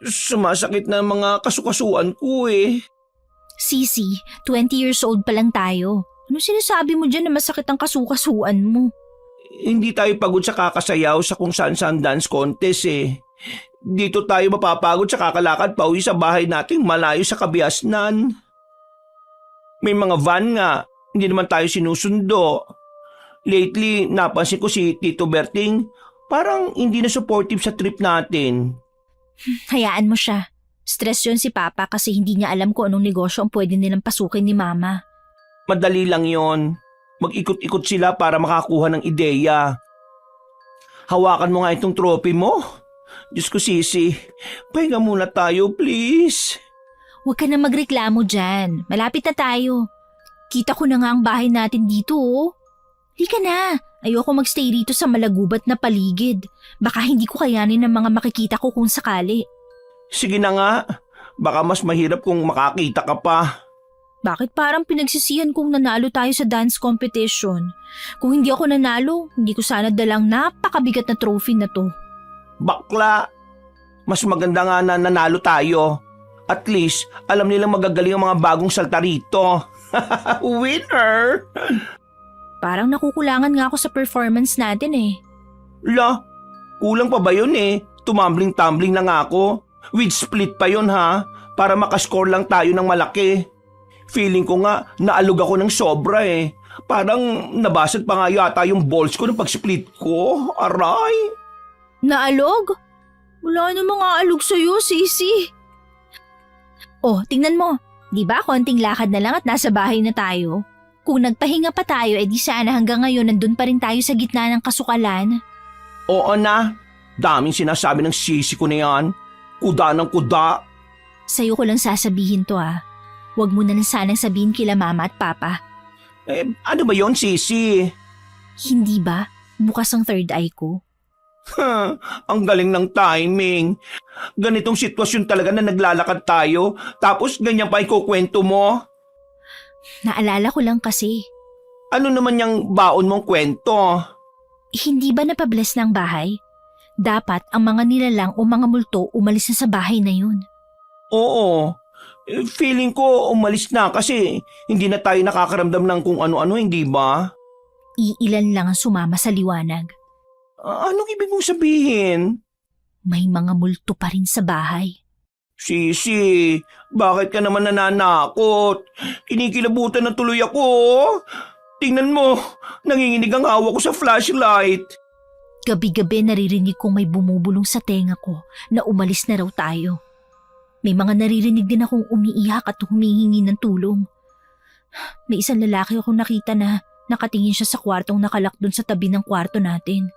Sumasakit na ang mga kasukasuan ko eh. Sisi, 20 years old pa lang tayo. Ano sinasabi mo dyan na masakit ang kasukasuan mo? Hindi tayo pagod sa kakasayaw sa kung saan dance contest eh. Dito tayo mapapagod sa kakalakad pa uwi sa bahay nating malayo sa kabiasnan. May mga van nga, hindi naman tayo sinusundo. Lately, napansin ko si Tito Berting, parang hindi na supportive sa trip natin. Hayaan mo siya. Stress yun si Papa kasi hindi niya alam kung anong negosyo ang pwede nilang pasukin ni Mama. Madali lang yon. Mag-ikot-ikot sila para makakuha ng ideya. Hawakan mo nga itong trophy mo. Diyos ko, Sisi, pahinga muna tayo, please. Huwag ka na magreklamo dyan. Malapit na tayo. Kita ko na nga ang bahay natin dito oh. Halika na. Ayoko magstay rito sa malagubat na paligid. Baka hindi ko kayanin ang mga makikita ko kung sakali. Sige na nga. Baka mas mahirap kung makakita ka pa. Bakit parang pinagsisihan kong nanalo tayo sa dance competition? Kung hindi ako nanalo, hindi ko sana dalang napakabigat na trophy na to. Bakla. Mas maganda nga na nanalo tayo. At least, alam nilang magagaling ang mga bagong salta rito. Winner! Parang nakukulangan nga ako sa performance natin eh. La, kulang pa ba yun eh? Tumambling-tumbling na nga ako. With split pa yun ha, para makascore lang tayo ng malaki. Feeling ko nga, naalog ako ng sobra eh. Parang nabasag pa nga yata yung balls ko ng pag-split ko. Aray! Naalog? Wala namang aalog sa'yo, Sisi. Oh, tingnan mo. Di ba konting lakad na lang at nasa bahay na tayo? Kung nagpahinga pa tayo, di sana hanggang ngayon nandun pa rin tayo sa gitna ng kasukalan. Oo na. Daming sinasabi ng sisi ko na yan. Kuda ng kuda. Sa'yo ko lang sasabihin to ah. Huwag mo na lang sanang sabihin kila Mama at Papa. Ano ba yon, sisi? Hindi ba? Bukas ang third eye ko. Ang galing ng timing. Ganitong sitwasyon talaga na naglalakad tayo, tapos ganyan pa ikukwento mo. Naalala ko lang kasi. Ano naman yung baon mong kwento? Hindi ba napabless ng bahay? Dapat ang mga nilalang o mga multo umalis na sa bahay na yun. Oo. Feeling ko umalis na kasi hindi na tayo nakakaramdam ng kung ano-ano, hindi ba? Iilan lang ang sumama sa liwanag. Anong ibig mong sabihin? May mga multo pa rin sa bahay. Sisi, bakit ka naman nananakot? Kinikilabutan na tuloy ako. Tingnan mo, nanginginig ang hawak ko sa flashlight. Gabi-gabi naririnig kong may bumubulong sa tenga ko na umalis na raw tayo. May mga naririnig din akong umiiyak at humihingi ng tulong. May isang lalaki akong nakita na nakatingin siya sa kwartong nakalak doon sa tabi ng kwarto natin.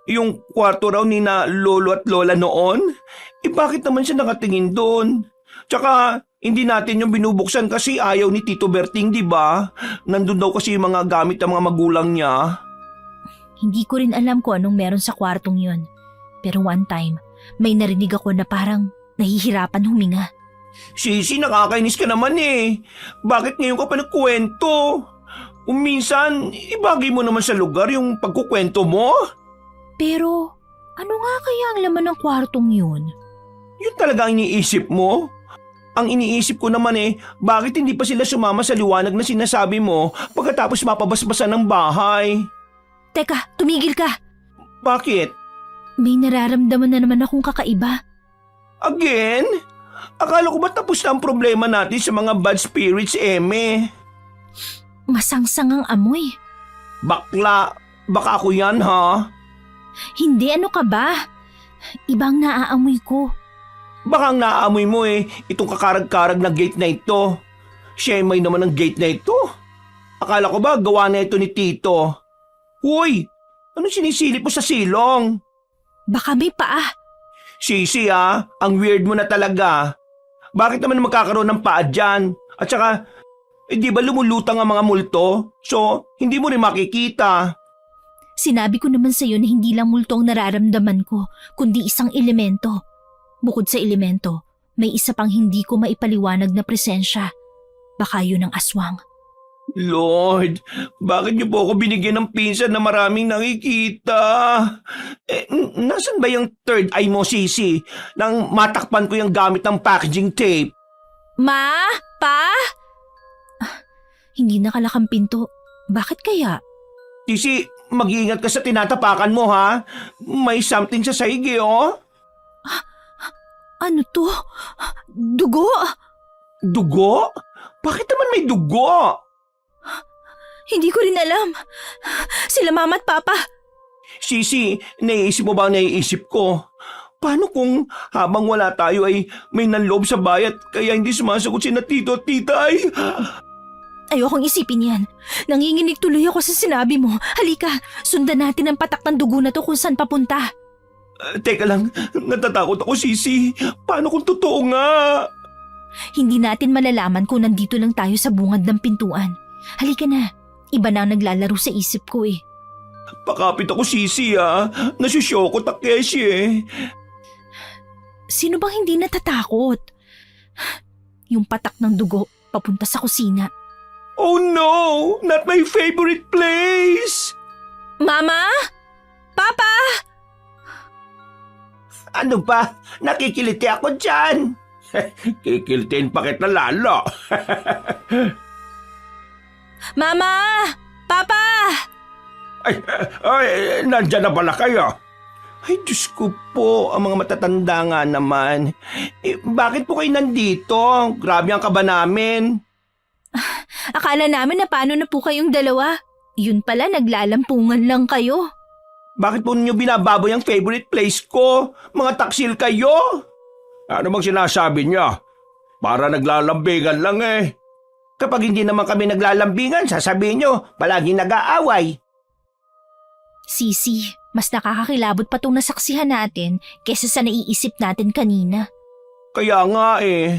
Yung kwarto raw ni na lolo at lola noon? Bakit naman siya nakatingin doon? Tsaka, hindi natin yung binubuksan kasi ayaw ni Tito Berting, di ba? Nandun daw kasi yung mga gamit ng mga magulang niya. Hindi ko rin alam kung anong meron sa kwartong yun. Pero one time, may narinig ako na parang nahihirapan huminga. Sisi, nakakainis ka naman eh. Bakit ngayon ka pa nagkwento? Kung minsan, ibagay mo naman sa lugar yung pagkukwento mo. Pero, ano nga kaya ang laman ng kwartong yun? Yun talaga ang iniisip mo? Ang iniisip ko naman eh, bakit hindi pa sila sumama sa liwanag na sinasabi mo pagkatapos mapabasbasan ng bahay? Teka, tumigil ka! Bakit? May nararamdaman na naman akong kakaiba. Again? Akala ko ba tapos na ang problema natin sa mga bad spirits, Eme? Masangsang ang amoy. Bakla, baka ako yan ha? Hindi, ano ka ba? Ibang naaamoy ko. Baka ang naaamoy mo eh, itong kakarag-karag na gate na ito. Siyemay naman ang gate na ito. Akala ko ba gawa na ito ni Tito? Huy, ano sinisilip mo sa silong? Baka may paa. Sisi ang weird mo na talaga. Bakit naman magkakaroon ng paa dyan? At saka, di ba lumulutang ang mga multo? So, hindi mo rin makikita. Sinabi ko naman sa'yo na hindi lang multo ang nararamdaman ko, kundi isang elemento. Bukod sa elemento, may isa pang hindi ko maipaliwanag na presensya. Baka yun ang aswang. Lord, bakit niyo po ako binigyan ng pinsan na maraming nakikita? Nasaan ba yung third eye mo, Sisi? Nang matakpan ko yung gamit ng packaging tape. Ma? Pa? Hindi nakalakang pinto. Bakit kaya? Sisi, mag-iingat ka sa tinatapakan mo, ha? May something sa saigi, oh. Ano to? Dugo? Dugo? Bakit naman may dugo? Hindi ko rin alam. Sila mama at papa. Sisi, naiisip mo ba ang naiisip ko? Paano kung habang wala tayo ay may nanloob sa bayat kaya hindi sumasagot si na tito at tita ay... Ayokong isipin yan. Nanginginig tuloy ako sa sinabi mo. Halika, sundan natin ang patak ng dugo na to kung saan papunta. Teka lang, natatakot ako, Sisi. Paano kung totoo nga? Hindi natin malalaman kung nandito lang tayo sa bungad ng pintuan. Halika na. Iba na ang naglalaro sa isip ko eh. Pakapit ako, Sisi, Nasusyoko Takeshi eh. Sino bang hindi natatakot? Yung patak ng dugo papunta sa kusina. Oh no! Not my favorite place! Mama? Papa? Ano ba? Nakikiliti ako dyan. Kikilitin pa kita lalo. Mama! Papa! Ay, nandyan na pala kayo. Ay, Diyos ko po, ang mga matatanda nga naman. Bakit po kayo nandito? Grabe ang kaba namin. Akala namin na paano na po kayong dalawa. Yun pala, naglalampungan lang kayo. Bakit po ninyo binababoy ang favorite place ko? Mga taksil kayo? Ano bang sinasabi niya? Para naglalambingan lang eh. Kapag hindi naman kami naglalambingan, sasabihin nyo, palaging nag-aaway. Sisi, mas nakakakilabot pa itong nasaksihan natin kesa sa naiisip natin kanina. Kaya nga eh.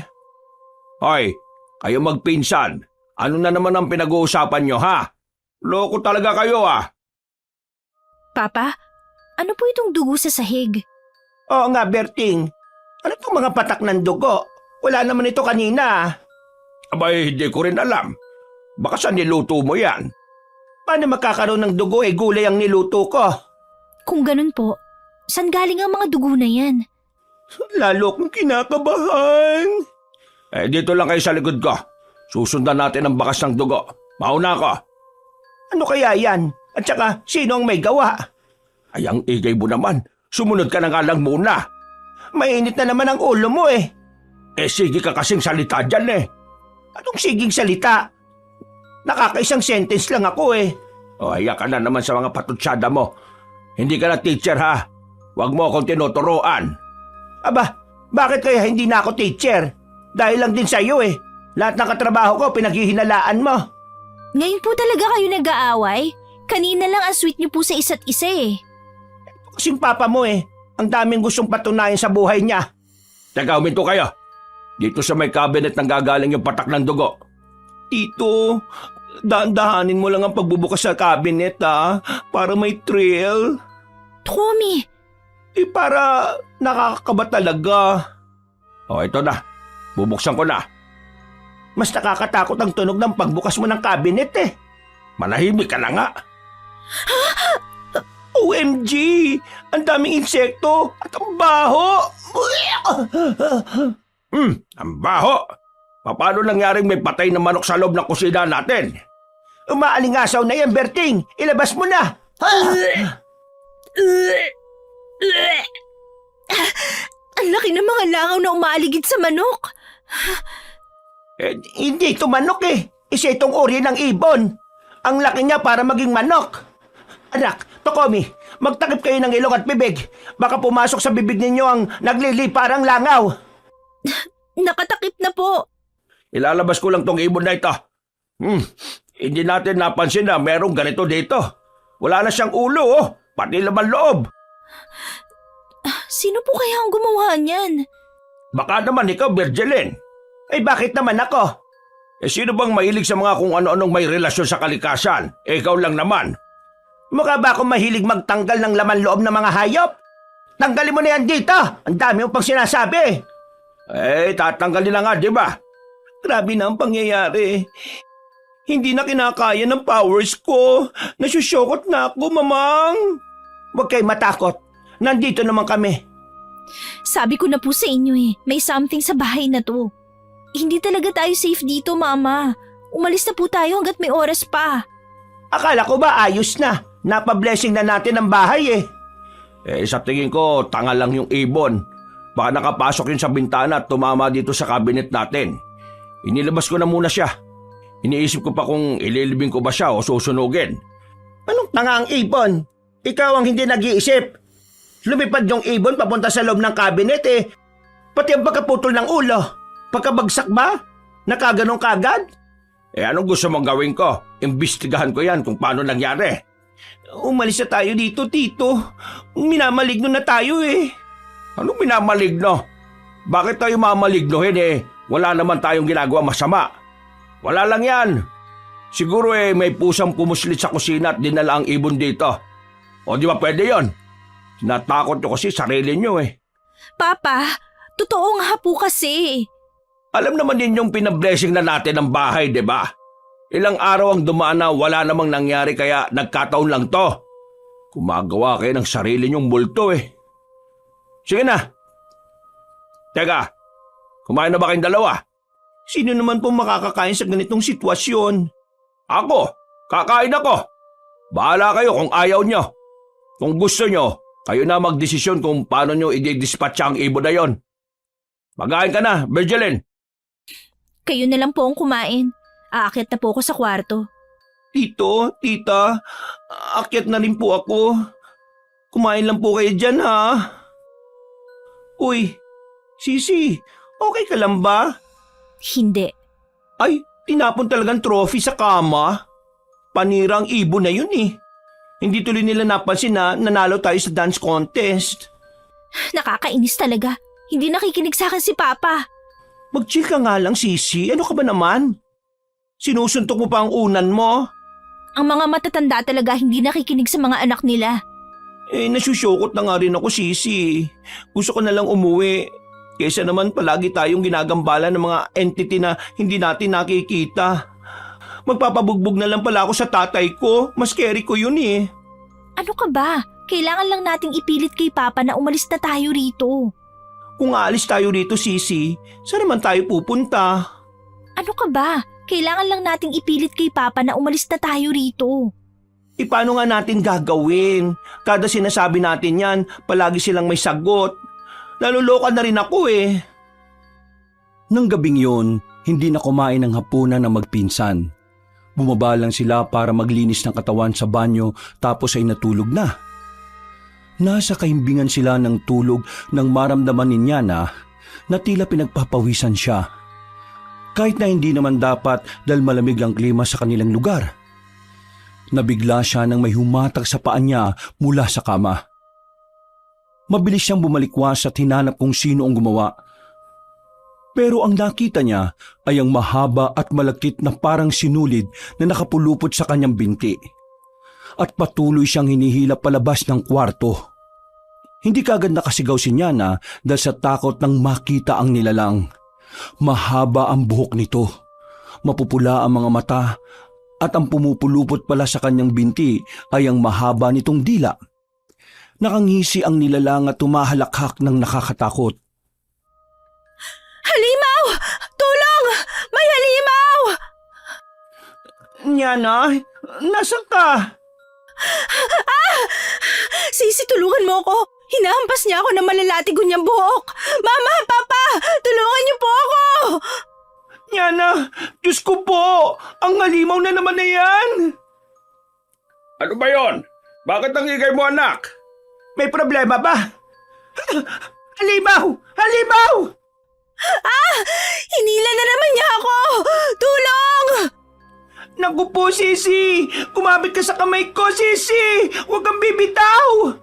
Hoy, kayo magpinsan. Ano na naman ang pinag-uusapan nyo, ha? Loko talaga kayo, Papa, ano po itong dugo sa sahig? Oo nga, Berting. Ano itong mga patak ng dugo? Wala naman ito kanina. Abay, hindi ko rin alam. Baka sa niluto mo yan. Paano makakaroon ng dugo gulay ang niluto ko? Kung ganun po, saan galing ang mga dugo na yan? Lalo akong kinakabahan. Dito lang kayo sa likod ko. Susundan natin ang bakas ng dugo. Mauna ako. Ano kaya yan? At saka, sino ang may gawa? Ay, ang igay mo naman. Sumunod ka na nga lang muna. Mainit na naman ang ulo mo eh. Sige ka kasing salita dyan eh. Anong siging salita? Nakakaisang sentence lang ako eh. Haya ka na naman sa mga patutsada mo. Hindi ka na teacher ha. Huwag mo akong tinuturoan. Aba, bakit kaya hindi na ako teacher? Dahil lang din sa'yo eh. Lahat ng katrabaho ko pinaghihinalaan mo. Ngayon po talaga kayo nag-aaway? Kanina lang ang sweet niyo po sa isa't isa eh. Kasing papa mo eh. Ang daming gustong patunayan sa buhay niya. Teka, huminto kayo. Dito sa may cabinet nang gagaling yung patak ng dugo. Tito, dahan-dahanin mo lang ang pagbubukas sa cabinet ha. Para may thrill. Tommy, Para nakakakaba talaga. Ito na. Bubuksan ko na. Mas nakakatakot ang tunog ng pagbukas mo ng cabinet eh. Manahimik ka na nga. OMG! Ang daming insekto at ang baho! Ang baho. Paano nangyaring may patay na manok sa loob ng kusina natin? Umaalingasaw na yan, Berting! Ilabas mo na! ang laki ng mga langaw na umaaligid sa manok. Hindi ito manok eh. Isa itong uri ng ibon. Ang laki niya para maging manok. Anak, Tokomi, magtakip kayo ng ilong at bibig. Baka pumasok sa bibig ninyo ang nagliliparang langaw. Nakatakip na po. Ilalabas ko lang tong ibon na ito. Hindi natin napansin na merong ganito dito. Wala na siyang ulo pati laman loob. Sino po kaya ang gumawa niyan? Baka naman ikaw, Virgilin. Ay bakit naman ako? Sino bang mahilig sa mga kung ano-anong may relasyon sa kalikasan? Ikaw lang naman. Mukha ba akong mahilig magtanggal ng laman loob ng mga hayop? Tanggalin mo na yan dito! Ang dami mo pang sinasabi! Tatanggalin na nga, di ba? Grabe na ang pangyayari. Hindi na kinakaya ng powers ko. Nasusyokot na ako, mamang. Huwag kayo matakot. Nandito naman kami. Sabi ko na po sa inyo eh, may something sa bahay na to. Hindi talaga tayo safe dito, Mama. Umalis na po tayo hanggat may oras pa. Akala ko ba ayos na? Napablessing na natin ang bahay eh. Sa tingin ko, tanga lang yung ibon. Baka nakapasok yun sa bintana at tumama dito sa cabinet natin. Inilabas ko na muna siya. Iniisip ko pa kung ililibing ko ba siya o susunugin. Anong tanga ang ibon? Ikaw ang hindi nag-iisip. Lumipad yung ibon papunta sa loob ng cabinet eh. Pati ang pagkaputol ng ulo. Pagkabagsak ba? Nakaganong kagad? Anong gusto mong gawin ko? Imbestigahan ko yan kung paano nangyari. Umalis na tayo dito, Tito. Minamaligno na tayo eh. Anong minamaligno? Bakit tayo mamalignohin eh? Wala naman tayong ginagawa masama. Wala lang yan. Siguro may pusang pumuslit sa kusina at dinala ang ibon dito. O di ba pwede yon? Natakot nyo kasi sarili nyo eh. Papa, totoo nga po kasi. Alam naman ninyong pinablessing na natin ang bahay, di ba? Ilang araw ang dumaan na wala namang nangyari kaya nagkataon lang to. Gumagawa kayo ng sarili nyong multo eh. Sige na. Teka, kumain na ba kayong dalawa? Sino naman po makakakain sa ganitong sitwasyon? Ako, kakain ako. Bahala kayo kung ayaw nyo. Kung gusto nyo, kayo na magdesisyon kung paano nyo i-dispatch ang ibon na yon. Magain ka na, Virgilin. Kayo na lang po ang kumain. Aakyat na po ako sa kwarto. Tito, tita, akyat na rin po ako. Kumain lang po kayo dyan ha. Uy, Sisi, okay ka lang ba? Hindi. Ay, tinapon talagang trophy sa kama. Panirang ibon na yun eh. Hindi tuloy nila napansin na nanalo tayo sa dance contest. Nakakainis talaga. Hindi nakikinig sa akin si Papa. Mag-chill ka nga lang, Sisi. Ano ka ba naman? Sinusuntok mo pa ang unan mo? Ang mga matatanda talaga hindi nakikinig sa mga anak nila. Nasusyokot na nga rin ako, Sisi. Gusto ko na lang umuwi. Kesa naman palagi tayong ginagambala ng mga entity na hindi natin nakikita. Magpapabugbog na lang pala ako sa tatay ko. Mas scary ko yun eh. Ano ka ba? Kailangan lang nating ipilit kay Papa na umalis na tayo rito. Kung aalis tayo rito, Sisi, saan naman tayo pupunta? Ano ka ba? Kailangan lang nating ipilit kay Papa na umalis na tayo rito. Paano nga natin gagawin? Kada sinasabi natin yan, palagi silang may sagot. Naluloka na rin ako eh. Nang gabing yon, hindi na kumain ng hapunan ng magpinsan. Bumaba lang sila para maglinis ng katawan sa banyo tapos ay natulog na. Nasa kahimbingan sila ng tulog nang maramdaman ni Nyana na tila pinagpapawisan siya. Kahit na hindi naman dapat dahil malamig ang klima sa kanilang lugar. Nabigla siya nang may humatak sa paa niya mula sa kama. Mabilis siyang bumalikwas at hinanap kung sino ang gumawa. Pero ang nakita niya ay ang mahaba at malakit na parang sinulid na nakapulupot sa kanyang binti. At patuloy siyang hinihila palabas ng kwarto. Hindi kagad nakasigaw si Nyana dahil sa takot nang makita ang nilalang. Mahaba ang buhok nito. Mapupula ang mga mata at ang pumupulupot pala sa kanyang binti ay ang mahaba nitong dila. Nakangisi ang nilalang at tumahalakhak ng nakakatakot. Halimaw! Tulong! May halimaw! Nyana, nasan ka? Sisi, tulungan mo ko! Hinahampas niya ako ng malalatigo niyang buhok! Mama! Papa! Tulungan niyo po ako! Nyana, Diyos ko po! Ang halimaw na naman na yan! Ano ba yon? Bakit nangigay mo, anak? May problema ba? Halimaw! Halimaw! Hinila na naman niya ako! Tulong! Naku po, Sisi! Kumapit ka sa kamay ko, Sisi! Huwag kang bibitaw!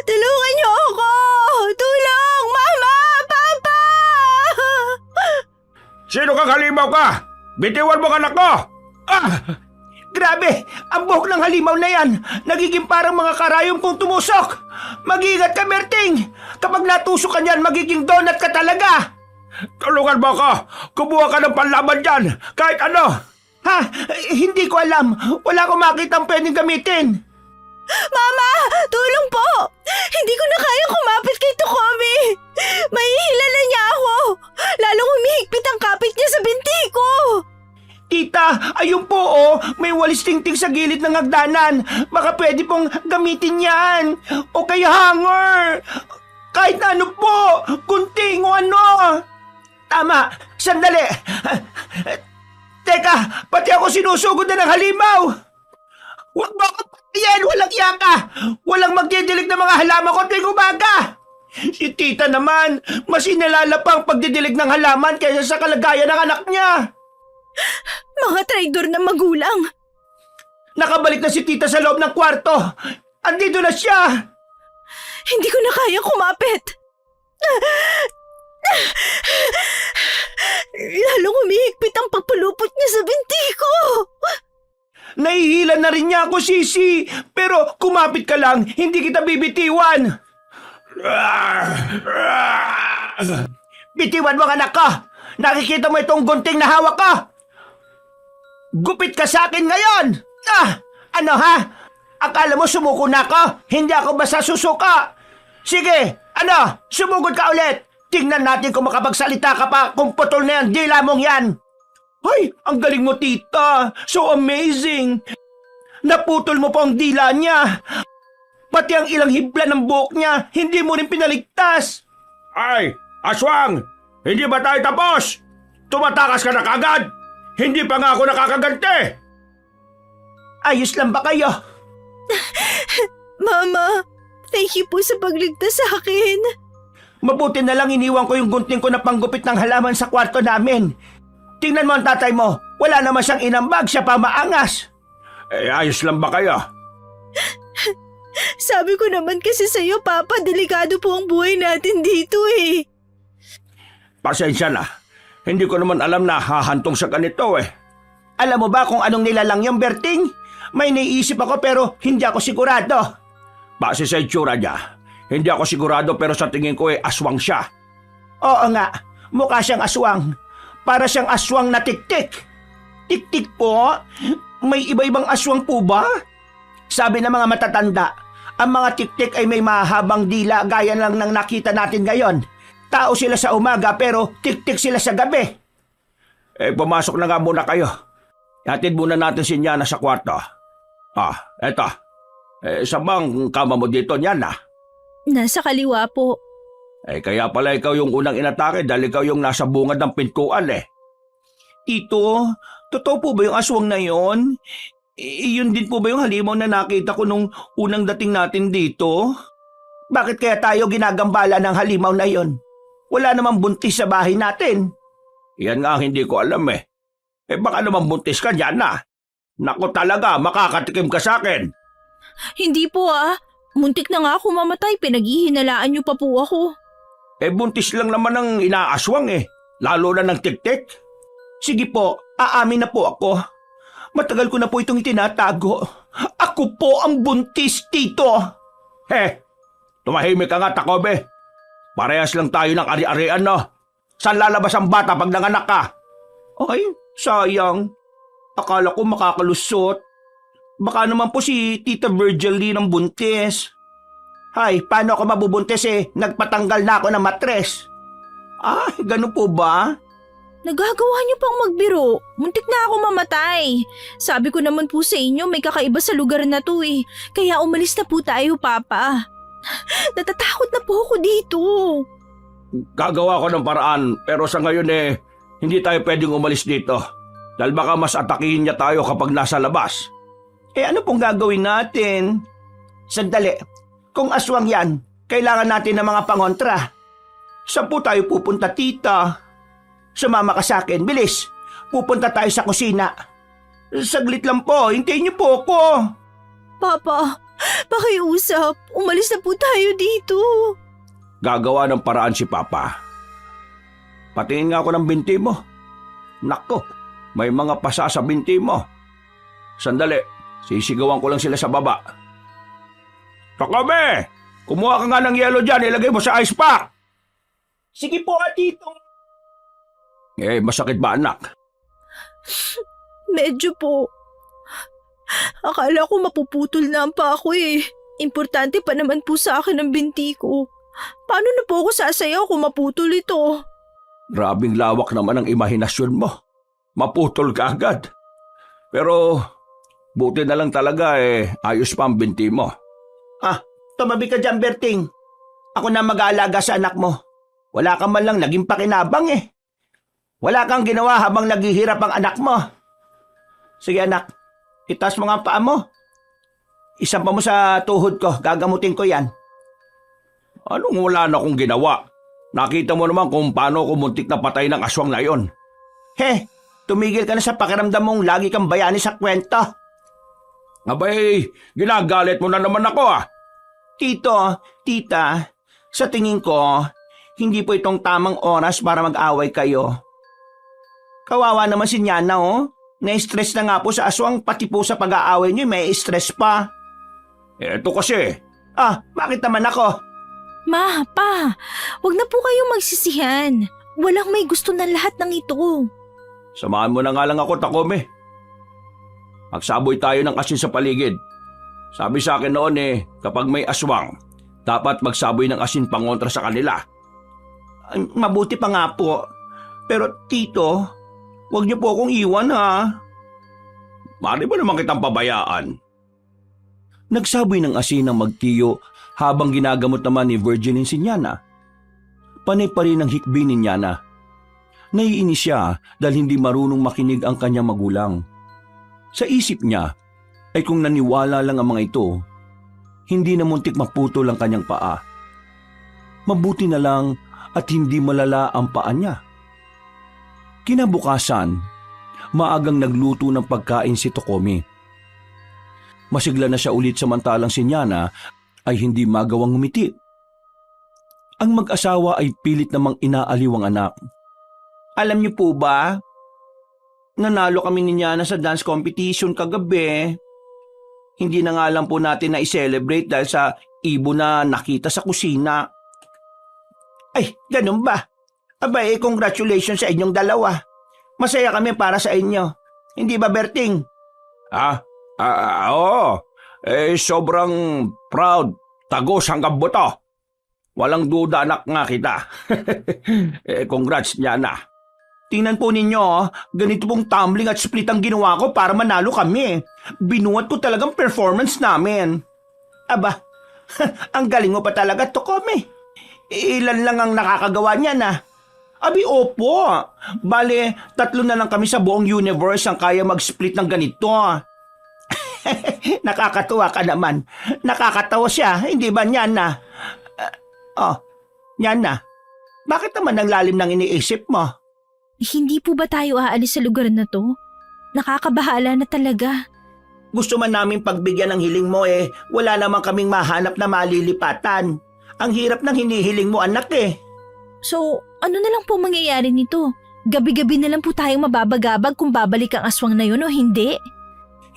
Tulungan niyo ako! Tulong! Mama! Papa! Sino kang halimaw ka? Bitiwan mo, anak ko! Grabe! Ang buhok ng halimaw na yan! Nagiging parang mga karayom kung tumusok! Mag-ingat ka, Berting! Kapag natusok ka niyan, magiging donut ka talaga! Tulungan mo ako! Kumuha ka ng panlaban dyan! Kahit ano! Ha? Hindi ko alam! Wala akong makitang pwedeng gamitin! Mama! Tulong po! Hindi ko na kayang kumapit kay Tokomi! Mahihila na niya ako! Lalong humihigpit ang kapit niya sa binti ko! Tita, ayun po oh! May walis tingting sa gilid ng hagdanan! Baka pwede pong gamitin yan! O kaya hanger! Kahit na ano po! Gunting o ano! Tama! Sandali! Teka! Pati ako sinusugod na ng halimaw! Huwag mo ako yan! Walang yaka! Walang magdidilig ng mga halaman ko tuwing umaga! Si tita naman, mas inalala pa ang pagdidilig ng halaman kaysa sa kalagayan ng anak niya! Mga traidor na magulang! Nakabalik na si tita sa loob ng kwarto! Andito na siya! Hindi ko na kaya kumapit! Lalong humihigpit ang pagpulupot niya sa binti ko! Nahihila na rin niya ako, Sisi! Pero kumapit ka lang, hindi kita bibitiwan! Bitiwan mo ang anak ko! Nakikita mo itong gunting na hawak ko! Gupit ka sa akin ngayon! Ano ha? Akala mo sumuko na ako? Hindi ako basta susuka! Sige, sumugod ka ulit! Tingnan natin kung makapagsalita ka pa kung putol na yan dila mong yan! Ay, ang galing mo, tita! So amazing! Naputol mo pa ang dila niya! Pati ang ilang hibla ng buhok niya, hindi mo rin pinaligtas! Ay, aswang! Hindi ba tayo tapos? Tumatakas ka na kagad! Hindi pa nga ako nakakaganti! Ayos lang ba kayo? Mama, thank you po sa pagligtas sa akin. Mabuti na lang iniwan ko yung gunting ko na panggupit ng halaman sa kwarto namin. Tingnan mo ang tatay mo, wala naman siyang inambag, siya pa maangas. Ayos lang ba kayo? Sabi ko naman kasi sa'yo, Papa, delikado po ang buhay natin dito eh. Pasensya na. Hindi ko naman alam na hahantong sa ganito eh. Alam mo ba kung anong nilalang yung Berting? May naiisip ako pero hindi ako sigurado. Base sa itsura niya, hindi ako sigurado pero sa tingin ko aswang siya. Oo nga, mukha siyang aswang. Para siyang aswang na tiktik. Tiktik po? May iba-ibang aswang po ba? Sabi ng mga matatanda, Ang mga tiktik ay may mahabang dila gaya lang ng nakita natin ngayon. Tao sila sa umaga pero tiktik sila sa gabi. Pumasok na nga muna kayo. Hatid muna natin si Nyana sa kwarto. Eto. Saan bang kama mo dito, Nyana? Nasa kaliwa po. Kaya pala ikaw yung unang inatake dahil ikaw yung nasa bungad ng pintuan Tito, totoo po ba yung aswang na yon? Yun din po ba yung halimaw na nakita ko nung unang dating natin dito? Bakit kaya tayo ginagambala ng halimaw na yon? Wala namang buntis sa bahay natin. Yan nga ang hindi ko alam baka naman buntis ka, Nyana. Naku talaga, makakatikim ka sa akin. Hindi po Muntik na nga ako mamatay, pinaghihinalaan niyo pa po ako. Buntis lang naman ang inaaswang lalo na ng tiktik. Sige po, aamin na po ako. Matagal ko na po itong itinatago. Ako po ang buntis, Tito. Tumahimik ka nga, Takobe. Parehas lang tayo ng ari-arian, no? Saan lalabas ang bata pag nanganak ka? Ay, sayang. Akala ko makakalusot. Baka naman po si Tita Virgil din ang buntis. Hay, paano ako mabubuntis Nagpatanggal na ako ng matres. Ganun po ba? Nagagawa niyo pang magbiro. Muntik na ako mamatay. Sabi ko naman po sa inyo may kakaiba sa lugar na to Kaya umalis na po tayo, Papa. Natatakot na po ako dito. Gagawa ko ng paraan pero sa ngayon hindi tayo pwedeng umalis dito. Dahil baka mas atakihin niya tayo kapag nasa labas. Ano pong gagawin natin? Sandali. Kung aswang yan, kailangan natin ng mga pangontra. Saan po tayo pupunta, tita? Sumama ka sa akin, bilis. Pupunta tayo sa kusina. Saglit lang po, hintayin niyo po ako. Papa, pakiusap. Umalis na po tayo dito. Gagawa ng paraan si Papa. Patingin nga ako ng binti mo. Nako, may mga pasa sa binti mo. Sandali, sisigawan ko lang sila sa baba. Takobe! Kumuha ka nga ng yelo dyan, ilagay mo sa ice pack. Sige po, Tito. Masakit ba, anak? Medyo po. Akala ko mapuputol na ang pa ako Importante pa naman po sa akin ang binti ko. Paano na po ako sasayaw kung maputol ito? Grabing lawak naman ang imahinasyon mo. Maputol ka agad. Pero buti na lang talaga ayos pa ang binti mo. Tumabi ka dyan, Berting. Ako na mag-aalaga sa anak mo. Wala ka man lang naging pakinabang Wala kang ginawa habang naghihirap ang anak mo. Sige anak, itaas mo nga ang paa mo. Isampa mo sa tuhod ko, gagamutin ko yan. Anong wala na akong ginawa? Nakita mo naman kung paano ko muntik na patay ng aswang na yon. Tumigil ka na sa pakiramdam mong lagi kang bayani sa kwento. Abay, ginagalit mo na naman ako Tito, tita, sa tingin ko, hindi po itong tamang oras para mag-away kayo. Kawawa naman si Nyana Na-stress na nga po sa aswang, pati po sa pag-aaway niyo may stress pa. Eto kasi. Bakit naman ako? Ma, Pa, wag na po kayong magsisihan. Walang may gusto ng lahat ng ito. Samahan mo na nga lang ako, Takome. Magsaboy tayo ng asin sa paligid. Sabi sa akin noon kapag may aswang, dapat magsaboy ng asin pangontra sa kanila. Mabuti pa nga po. Pero Tito, wag niyo po akong iwan Mari ba naman kitang pabayaan? Nagsaboy ng asin ang magtiyo habang ginagamot naman ni Virgin si Nyana. Panay pa rin ang hikbi ni Nyana. Naiinis siya dahil hindi marunong makinig ang kanyang magulang. Sa isip niya ay kung naniwala lang ang mga ito, hindi na muntik maputol ang kanyang paa. Mabuti na lang at hindi malala ang paa niya. Kinabukasan, maagang nagluto ng pagkain si Tokomi. Masigla na siya ulit samantalang si Nyana ay hindi magawang ngumiti. Ang mag-asawa ay pilit namang inaaliw ang anak. Alam niyo po ba? Nanalo kami ni Nyana sa dance competition kagabi. Hindi na nga lang po natin na i-celebrate dahil sa ibon na nakita sa kusina. Ay, ganun ba? Abay, congratulations sa inyong dalawa. Masaya kami para sa inyo. Hindi ba, Berting? Oo. Sobrang proud. Tagos hanggang buto. Walang duda anak nga kita. Congrats niya na. Tingnan po ninyo, ganito pong tumbling at split ang ginawa ko para manalo kami. Binuhat ko talagang performance namin. Aba, ang galing mo pa talaga, Tokomi. Ilan lang ang nakakagawa niya na. Abi, opo. Bale, 3 na lang kami sa buong universe ang kaya mag-split ng ganito. Nakakatuwa ka naman. Nakakatawa siya, hindi ba niyan na? Niyan na. Bakit naman ang lalim ng iniisip mo? Hindi po ba tayo aalis sa lugar na to? Nakakabahala na talaga. Gusto man namin pagbigyan ng hiling mo wala naman kaming mahanap na malilipatan. Ang hirap ng hinihiling mo, anak So, ano na lang po mangyayari nito? Gabi-gabi na lang po tayong mababagabag kung babalik ang aswang na yun o hindi?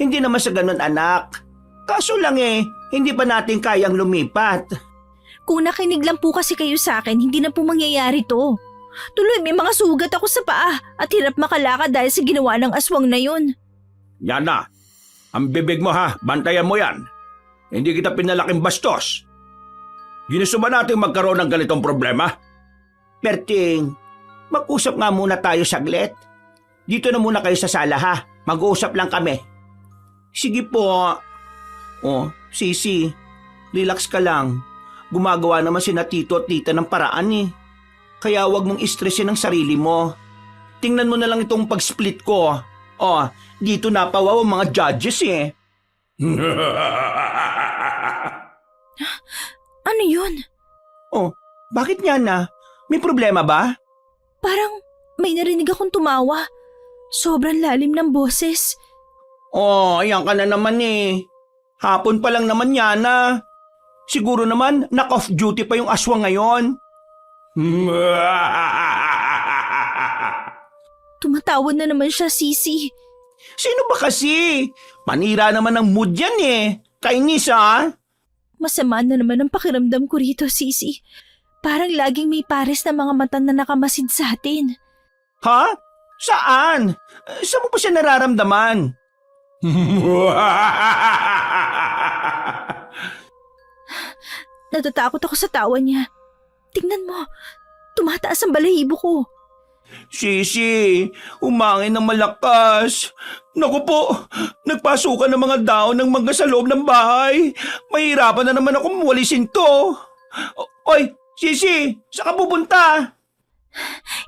Hindi naman sa ganun, anak. Kaso lang hindi pa natin kayang lumipat. Kung nakinig lang po kasi kayo sa akin, hindi na po mangyayari to. Tuloy, may mga sugat ako sa paa at hirap makalakad dahil sa ginawa ng aswang na yun. Yana, ang bibig mo ha, bantayan mo yan. Hindi kita pinalaking bastos. Ginusto ba natin magkaroon ng ganitong problema? Perting, mag-usap nga muna tayo saglit. Dito na muna kayo sa sala ha. Mag-uusap lang kami. Sige po. Sisi, relax ka lang. Gumagawa naman sina tito at tita ng paraan Kaya wag mong istresin ang sarili mo. Tingnan mo na lang itong pag-split ko. Dito napawaw ang mga judges Ano yun? Bakit nga na? May problema ba? Parang may narinig akong tumawa. Sobrang lalim ng boses. Ayan ka na naman Hapon pa lang naman yana. Siguro naman knock-off duty pa yung aswang ngayon. Tumatawad na naman siya, Sisi. Sino ba kasi? Panira naman ang mood yan Kainis Masama na naman ang pakiramdam ko rito, Sisi. Parang laging may pares na mga mata na nakamasid sa atin. Ha? Saan? Saan mo pa siya nararamdaman? Natatakot ako sa tawa niya. Tingnan mo, tumataas ang balahibo ko. Sisi, umangin ng malakas. Naku po, nagpasukan ng mga daon ng mangga sa loob ng bahay. Mahirapan na naman akong walisin to. Oy, Sisi, saan ka pupunta?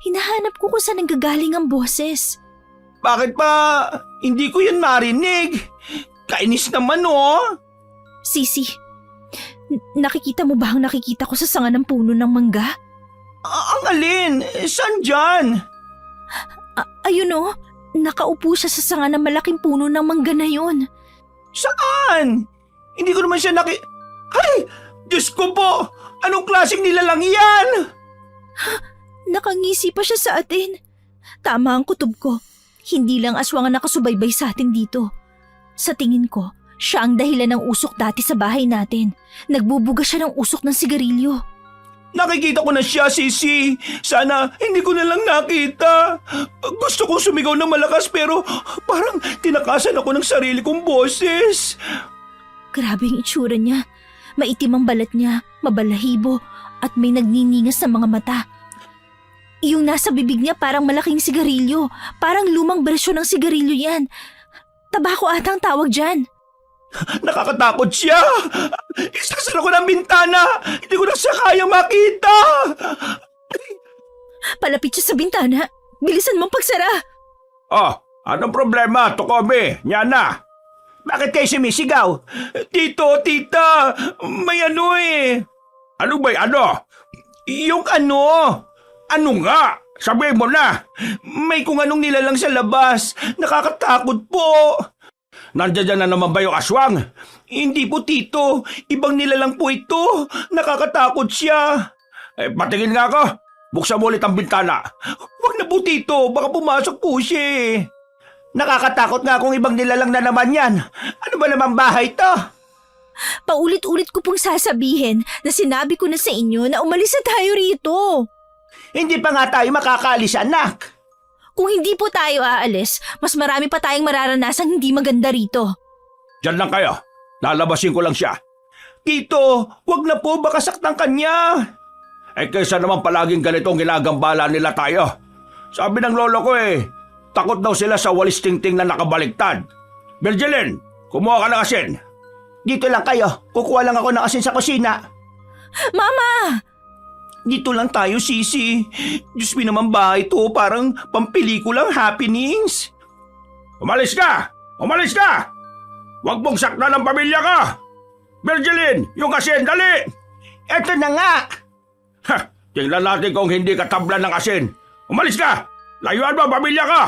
Hinahanap ko kung saan nanggagaling ang boses. Bakit pa? Hindi ko yan marinig. Kainis naman Sisi, nakikita mo ba ang nakikita ko sa sanga ng puno ng mangga? Ang alin? Saan dyan? Ayun nakaupo siya sa sanga ng malaking puno ng mangga na yon. Saan? Hindi ko naman siya Ay! Diyos ko po! Anong klaseng nilalang yan? Nakangisi pa siya sa atin. Tama ang kutob ko. Hindi lang aswang ang nakasubaybay sa atin dito. Sa tingin ko, siya ang dahilan ng usok dati sa bahay natin. Nagbubuga siya ng usok ng sigarilyo. Nakikita ko na siya, Sisi. Sana hindi ko na lang nakita. Gusto kong sumigaw ng malakas pero parang tinakasan ako ng sarili kong boses. Grabe ang itsura niya. Maitim ang balat niya, mabalahibo, at may nagniningas sa mga mata. Yung nasa bibig niya parang malaking sigarilyo. Parang lumang bersyon ng sigarilyo yan. Tabako ata ang tawag dyan. Nakakatakot siya. Isasara ko ng bintana. Hindi ko na siya kaya makita. Palapit siya sa bintana. Bilisan mong pagsara. Anong problema, Tokomi? Yana? Bakit kayo sumisigaw? Tito, tita, may Ano ba'y ano? Yung ano? Ano nga? Sabihin mo na. May kung anong nilalang sa labas. Nakakatakot po. Nandiyan na naman ba yung aswang? Hindi po, tito. Ibang nilalang po ito. Nakakatakot siya. Patingin nga ako. Buksan mo ulit ang bintana. Huwag na po, tito. Baka pumasok po siya Nakakatakot nga kung ibang nilalang na naman yan. Ano ba naman bahay to? Paulit-ulit ko pong sasabihin na sinabi ko na sa inyo na umalis na tayo rito. Hindi pa nga tayo makakaalis, anak. Kung hindi po tayo aalis, mas marami pa tayong mararanasang hindi maganda rito. Diyan lang kayo. Lalabasin ko lang siya. Tito, wag na po, baka saktan kanya. Kaysa naman palaging ganitong ginagambala nila tayo. Sabi ng lolo ko takot daw sila sa walis tingting na nakabaliktad. Virgilin, kumuha ka ng asin. Dito lang kayo, kukuha lang ako ng asin sa kusina. Mama! Dito lang tayo, Sisi. Diyos mo naman ba ito, parang pampelikulang happenings. Umalis ka! Umalis ka! Huwag mong saktan ng pamilya ka! Virgilin, yung asin, dali! Eto na nga! Ha! Tingnan natin kung hindi ka tablan ng asin. Umalis ka! Layuan mo, pamilya ka!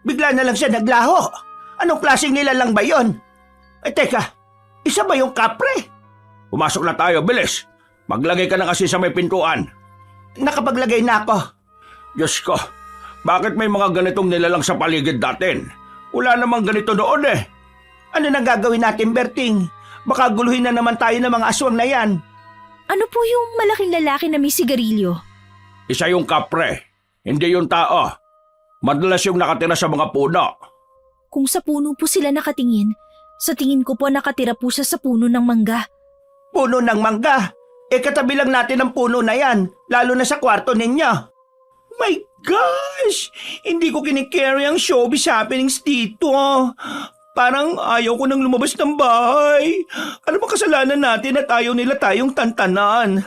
Bigla na lang siya naglaho. Anong klaseng nilalang ba yon? Teka, isa ba yung kapre? Pumasok na tayo, bilis! Maglagay ka ng asin sa may pintuan. Nakapaglagay na ako. Diyos ko, bakit may mga ganitong nilalang sa paligid natin? Wala namang ganito noon Ano nang gagawin natin, Berting? Baka guluhin na naman tayo ng mga aswang na yan. Ano po yung malaking lalaki na may sigarilyo? Isa yung kapre, hindi yung tao. Madalas yung nakatira sa mga puno. Kung sa puno po sila nakatingin, sa tingin ko po nakatira po siya sa puno ng mangga. Puno ng mangga. Katabi lang natin ang puno na yan, lalo na sa kwarto ninyo. My gosh! Hindi ko kinikerry ang showbiz happenings dito. Parang ayaw ko nang lumabas ng bahay. Ano ba kasalanan natin at ayaw nila tayong tantanan?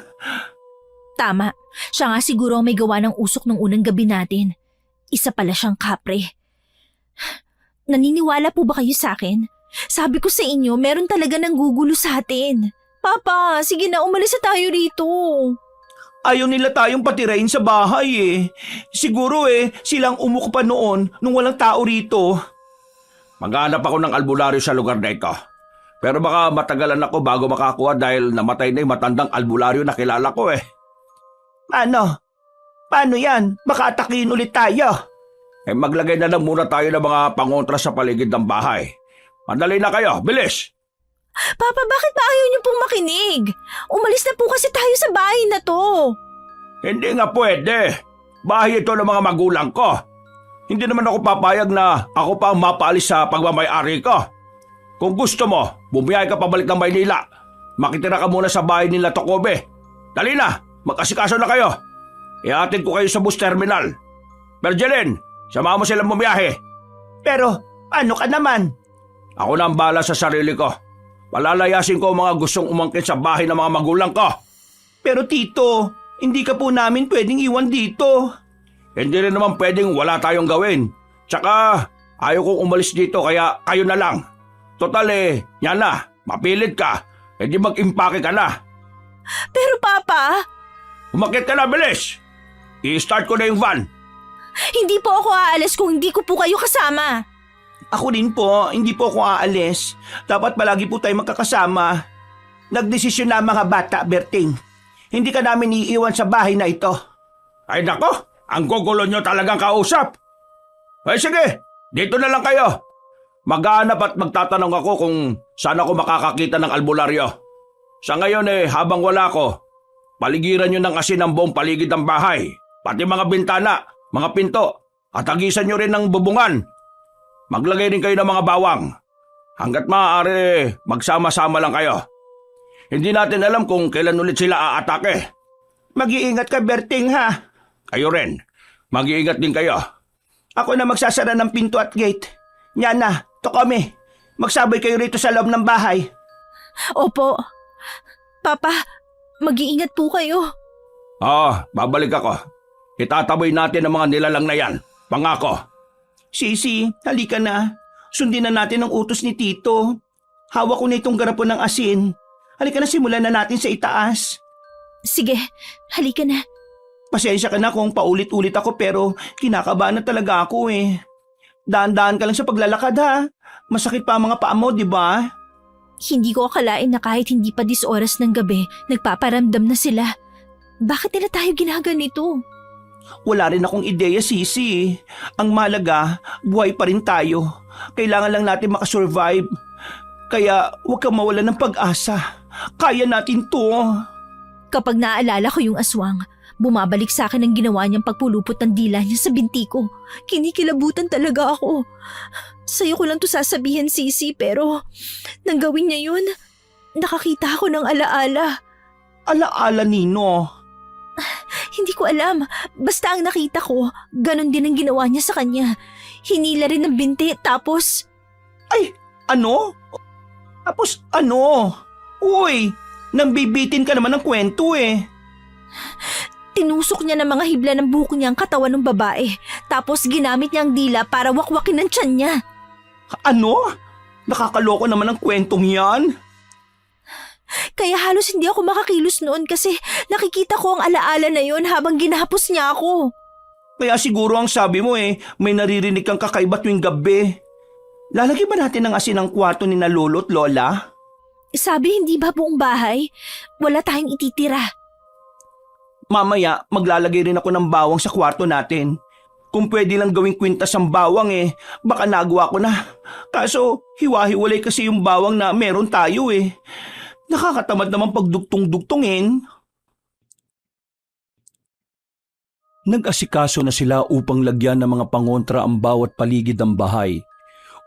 Tama, siya nga siguro ang may gawa ng usok ng unang gabi natin. Isa pala siyang kapre. Naniniwala po ba kayo sa akin? Sabi ko sa inyo, meron talaga nang gugulo sa atin. Papa, sige na, umalis na tayo rito. Ayaw nila tayong patirain sa bahay Siguro silang umuko pa noon nung walang tao rito. Maghanap ako ng albularyo sa lugar na ito. Pero baka matagalan ako bago makakuha dahil namatay na yung matandang albularyo na kilala ko Paano? Paano yan? Baka atakin ulit tayo. Maglagay na lang muna tayo ng mga pangontra sa paligid ng bahay. Madali na kayo, bilis! Papa, bakit ba ayaw niyo pong makinig? Umalis na po kasi tayo sa bahay na to. Hindi nga pwede. Bahay ito ng mga magulang ko. Hindi naman ako papayag na ako pa ang mapaalis sa pagmamay-ari ko. Kung gusto mo, bumiyay ka pabalik ng Maynila. Makitira ka muna sa bahay nila Tokobe. Dali na, magkasikaso na kayo. Ihatid ko kayo sa bus terminal. Virgilin, sama mo silang bumiyahe. Pero ano ka naman? Ako na ang bahala sa sarili ko. Palalayasin ko ang mga gustong umangkin sa bahay ng mga magulang ko. Pero tito, hindi ka po namin pwedeng iwan dito. Hindi rin naman pwedeng wala tayong gawin. Tsaka ayaw kong umalis dito kaya kayo na lang. Total yan na, mapilit ka. Di mag-impake ka na. Pero Papa, Umakit ka na, bilis! I-start ko na yung van. hindi po ako aalis kung hindi ko po kayo kasama. Ako din po, hindi po ako aalis. Dapat palagi po tayo magkakasama. Nagdesisyon na ang mga bata, Berting. Hindi ka namin iiwan sa bahay na ito. Ay nako, ang gugulo nyo talagang kausap. Ay sige, dito na lang kayo. Maghahanap at magtatanong ako kung saan ako makakakita ng albularyo. Sa ngayon habang wala ko, paligiran nyo ng asin ang buong paligid ng bahay. Pati mga bintana, mga pinto, at hagisan nyo rin ng bubungan. Maglagay rin kayo ng mga bawang. Hanggat maaari, magsama-sama lang kayo. Hindi natin alam kung kailan ulit sila aatake. Mag-iingat ka, Berting, ha? Kayo rin, mag-iingat din kayo. Ako na magsasara ng pinto at gate. Nyana, Tokome, magsabay kayo rito sa loob ng bahay. Opo. Papa, mag-iingat po kayo. Babalik ako. Itataboy natin ang mga nilalang na yan. Pangako. Sisi, halika na. Sundin na natin ang utos ni Tito. Hawak ko na itong garapon ng asin. Halika na, simulan na natin sa itaas. Sige, halika na. Pasensya ka na kung paulit-ulit ako pero kinakabahan na talaga ako Daan-daan ka lang sa paglalakad ha. Masakit pa ang mga paa mo, di ba? Hindi ko akalain na kahit hindi pa 10 oras ng gabi, nagpaparamdam na sila. Bakit nila tayo ginaganito? Wala rin akong ideya, Sisi. Ang malaga, buhay pa rin tayo. Kailangan lang natin makasurvive. Kaya huwag kang mawalan ng pag-asa. Kaya natin to. Kapag naaalala ko yung aswang, bumabalik sa akin ang ginawa niyang pagpulupot ng dila niya sa binti ko. Kinikilabutan talaga ako. Sa'yo ko lang to sasabihin, Sisi, pero nang gawin niya yun, nakakita ako ng alaala. Alaala nino. Hindi ko alam. Basta ang nakita ko, ganon din ang ginawa niya sa kanya. Hinila rin ng binti, tapos... Ay, ano? Tapos ano? Uy, nambibitin ka naman ng kwento eh. Tinusok niya ng mga hibla ng buhok niya ang katawan ng babae. Tapos ginamit niya ang dila para wakwakin ng tiyan niya. Ano? Nakakaloko naman ang kwentong yan. Kaya halos hindi ako makakilos noon kasi nakikita ko ang alaala na yon habang ginahapos niya ako. Kaya siguro ang sabi mo eh, may naririnig kang kakaiba tuwing gabi. Lalagyan ba natin ng asin ang kwarto ni na lolo at lola? Sabi hindi ba buong bahay? Wala tayong ititira. Mamaya, maglalagay rin ako ng bawang sa kwarto natin. Kung pwede lang gawing kwintas ang bawang eh, baka nagawa ko na. Kaso, hiwa-hiwalay kasi yung bawang na meron tayo eh. Nakakatamad naman pagdugtong-dugtongin. Nag-asikaso na sila upang lagyan ng mga pangontra ang bawat paligid ng bahay.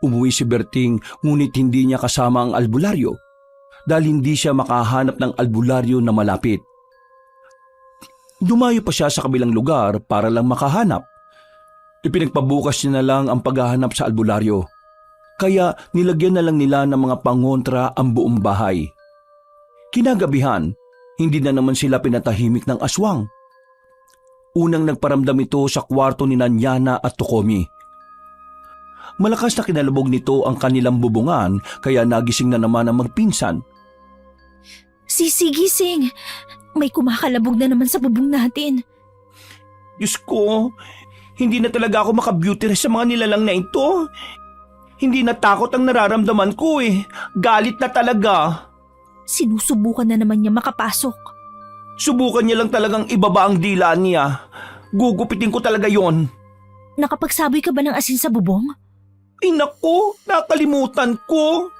Umuwi si Berting ngunit hindi niya kasama ang albularyo dahil hindi siya makahanap ng albularyo na malapit. Dumayo pa siya sa kabilang lugar para lang makahanap. Ipinagpabukas niya na lang ang paghahanap sa albularyo. Kaya nilagyan na lang nila ng mga pangontra ang buong bahay. Kinagabihan, hindi na naman sila pinatahimik ng aswang. Unang nagparamdam ito sa kwarto ni Nanyana at Tokomi. Malakas na kinalubog nito ang kanilang bubungan kaya nagising na naman ang magpinsan. Sisi, gising. May kumakalabog na naman sa bubong natin. Diyos ko, hindi na talaga ako makabeauty rest sa mga nilalang na ito. Hindi na takot ang nararamdaman ko eh. Galit na talaga. Sinusubukan na naman niya makapasok. Subukan niya lang talagang ibaba ang dila niya. Gugupitin ko talaga yon. Nakapagsaboy ka ba ng asin sa bubong? Ay naku, nakalimutan ko.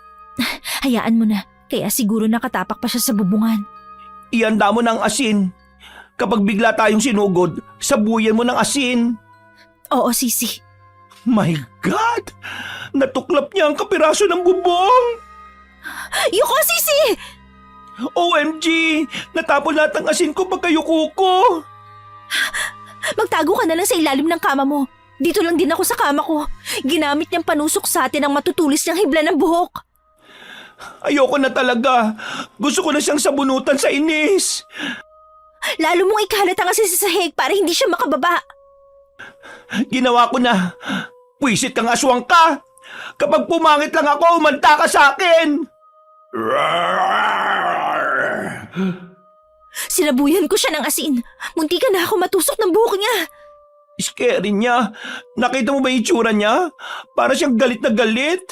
Hayaan mo na, kaya siguro nakatapak pa siya sa bubungan. Ihanda mo ng asin. Kapag bigla tayong sinugod, sabuyan mo ng asin. Oo, Sisi. My God! Natuklap niya ang kapiraso ng bubong! Yuko, Sisi! OMG! Natapon lahat ng asin ko pagkayuko ko! Magtago ka na lang sa ilalim ng kama mo. Dito lang din ako sa kama ko. Ginamit niyang panusok sa atin ang matutulis niyang hibla ng buhok. Ayoko na talaga. Gusto ko na siyang sabunutan sa inis. Lalo mong ikalat ang asin sa sahig para hindi siya makababa. Ginawa ko na. Pwisit kang aswang ka. Kapag pumangit lang ako, umanta ka sa akin. Sinabuyan ko siya ng asin. Munti ka na ako matusok ng buhok niya. Scary niya. Nakita mo ba yung itsura niya? Para siyang galit na galit.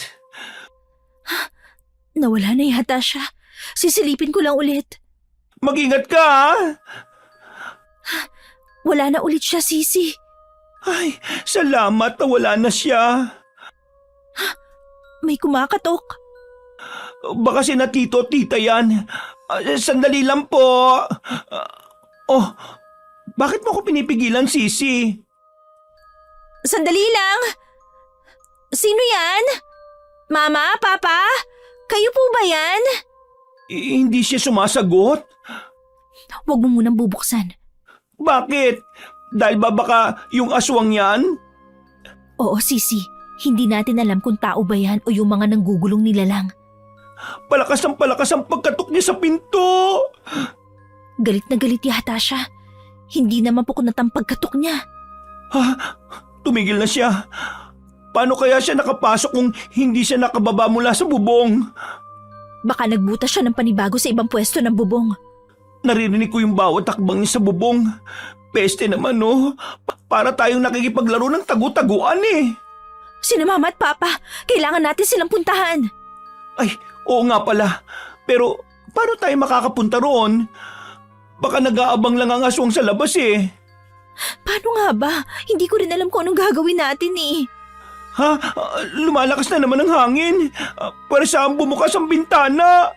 Nawala na yata siya. Sisilipin ko lang ulit. Mag-ingat ka ha. Wala na ulit siya, Sisi. Ay, salamat na wala na siya. May kumakatok. Baka sina tito o tita yan. Sandali lang po. Oh, bakit mo ako pinipigilan, Sisi? Sandali lang. Sino yan? Mama? Papa? Kayo po ba yan? Hindi siya sumasagot. Huwag mo munang bubuksan. Bakit? Dahil ba baka yung aswang yan? Oo, Sisi. Hindi natin alam kung tao ba yan o yung mga nanggugulong nilalang. Palakas ang pagkatok niya sa pinto. Galit na galit yata siya. Hindi naman po kunat ang pagkatok niya. Ha? Tumigil na siya. Paano kaya siya nakapasok kung hindi siya nakababa mula sa bubong? Baka nagbutas siya ng panibago sa ibang pwesto ng bubong. Naririnig ko yung bawat takbang niya sa bubong. Peste naman no. Para tayong nakikipaglaro ng tagu-taguan eh. Sina Mama at Papa, kailangan natin silang puntahan. Ay, oo nga pala. Pero paano tayo makakapunta roon? Baka nag-aabang lang ang aswang sa labas eh. Paano nga ba? Hindi ko rin alam kung anong gagawin natin eh. Ha? Lumalakas na naman ang hangin. Para saan bumukas ang bintana?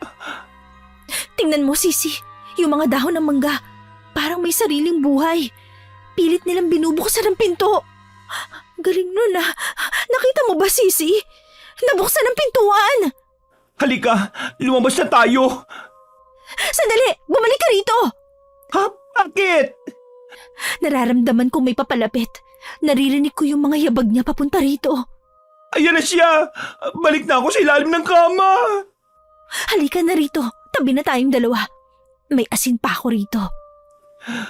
Tingnan mo, Sisi. Yung mga dahon ng mangga. Parang may sariling buhay. Pilit nilang binubuksan ang pinto. Galing nun ah. Nakita mo ba, Sisi? Nabuksan ang pintuan! Halika, lumabas na tayo. Sandali! Bumalik ka rito! Ha? Bakit? Nararamdaman kong may papalapit. Naririnig ko yung mga yabag niya papunta rito. Ayan na siya. Balik na ako sa ilalim ng kama. Halika na rito. Tabi na tayong dalawa. May asin pa ako rito.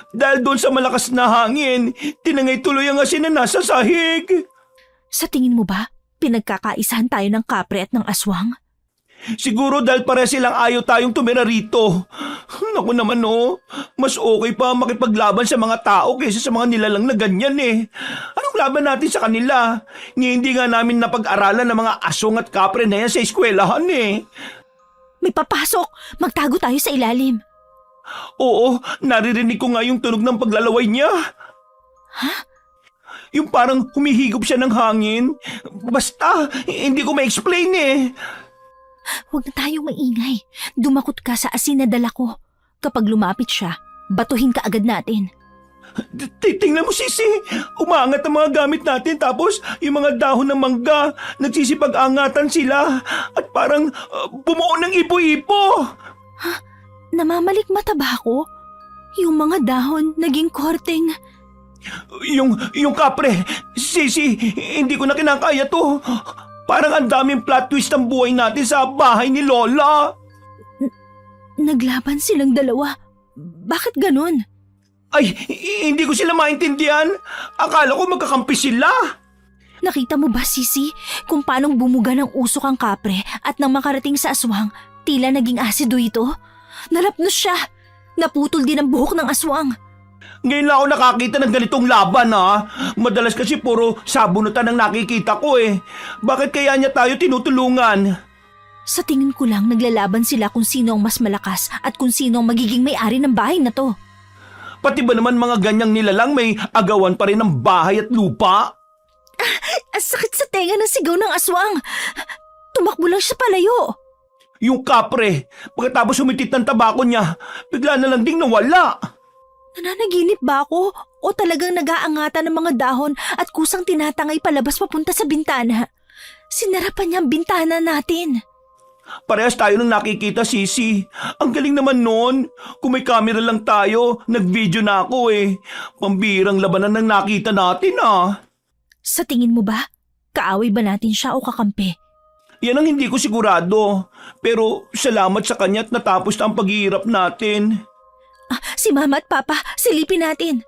Dahil doon sa malakas na hangin, tinangay tuloy ang asin na nasa sahig. Sa tingin mo ba, pinagkakaisahan tayo ng kapre at ng aswang? Siguro dahil pare silang ayaw tayong tumira rito. Naku naman mas okay pa makipaglaban sa mga tao kaysa sa mga nilalang na ganyan eh. Anong laban natin sa kanila? Hindi nga namin napag-aralan ng mga aswang at kapre na yan sa eskwelahan eh. May papasok! Magtago tayo sa ilalim. Oo, naririnig ko nga yung tunog ng paglalaway niya. Ha? Yung parang humihigop siya ng hangin. Basta, hindi ko ma-explain eh. Huwag na tayong maingay. Dumakot ka sa asin na dala ko. Kapag lumapit siya, batuhin ka agad natin. Tingnan mo sisi, umaangat ang mga gamit natin tapos yung mga dahon ng mangga, nagsisipag-angatan sila at parang bumuo ng ipo-ipo. Namamalik mata ba ako? Yung mga dahon naging korteng. Yung kapre, sisi, hindi ko na kinakaya to. Parang ang daming plot twist ang buhay natin sa bahay ni Lola. Naglaban silang dalawa. Bakit ganun? Ay, hindi ko sila maintindihan. Akala ko magkakampi sila. Nakita mo ba, Sisi, kung paanong bumuga ng usok ang kapre at nang makarating sa aswang, tila naging asido ito? Nalapnos siya. Naputol din ang buhok ng aswang. Ngayon lang ako nakakita ng ganitong laban ha. Madalas kasi puro sabunutan ang nakikita ko eh. Bakit kaya niya tayo tinutulungan? Sa tingin ko lang naglalaban sila kung sino ang mas malakas at kung sino ang magiging may-ari ng bahay na to. Pati ba naman mga ganyang nilalang may agawan pa rin ng bahay at lupa? Ang sakit sa tenga ng sigaw ng aswang. Tumakbo lang siya palayo. Yung kapre, pagkatapos humitit ng tabako niya, bigla na lang ding nawala. Nananaginip ba ako o talagang nag-aangatan ng mga dahon at kusang tinatangay palabas papunta sa bintana? Sinarapan niya ang bintana natin. Parehas tayo nang nakikita, Sisi. Ang galing naman nun. Kung may camera lang tayo, nag-video na ako eh. Pambirang labanan ng nakita natin ah. Sa tingin mo ba, kaaway ba natin siya o kakampi? Yan ang hindi ko sigurado. Pero salamat sa kanya at natapos na ang paghihirap natin. Si Mama at Papa, silipin natin.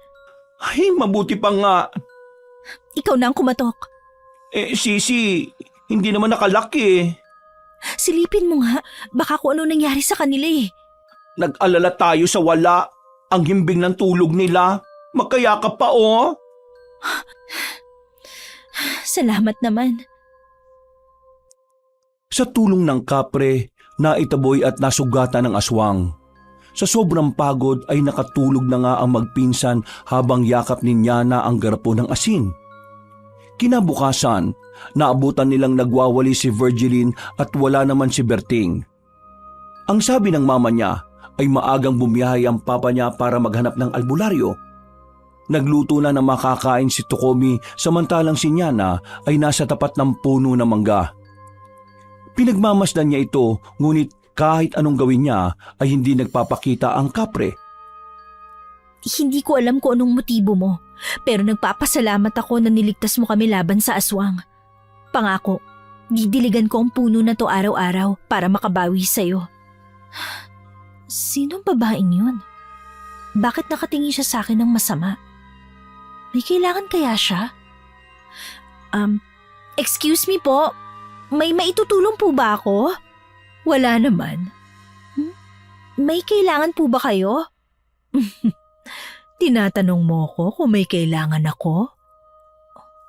Ay, mabuti pa nga. Ikaw na ang kumatok. Sisi, hindi naman nakalaki eh. Silipin mo nga, baka kung ano nangyari sa kanila eh. Nag-alala tayo sa wala. Ang himbing ng tulog nila. Magkayakap pa oh. Salamat naman. Sa tulong ng kapre, naitaboy at nasugatan ng aswang. Sa sobrang pagod ay nakatulog na nga ang magpinsan habang yakap ni Nyana ang garapon ng asin. Kinabukasan, naabutan nilang nagwawali si Virgilin at wala naman si Berting. Ang sabi ng mama niya ay maagang bumiyahe ang papa niya para maghanap ng albularyo. Nagluto na ng makakain si Tokomi samantalang si Nyana ay nasa tapat ng puno ng mangga. Pinagmamasdan niya ito ngunit kahit anong gawin niya ay hindi nagpapakita ang kapre. Hindi ko alam kung anong motibo mo, pero nagpapasalamat ako na niligtas mo kami laban sa aswang. Pangako, didiligan ko ang puno na to araw-araw para makabawi sa'yo. Sinong babaeng yun? Bakit nakatingin siya sa akin ng masama? May kailangan kaya siya? Excuse me po, may maitutulong po ba ako? Wala naman. May kailangan po ba kayo? Tinatanong mo ko kung may kailangan ako?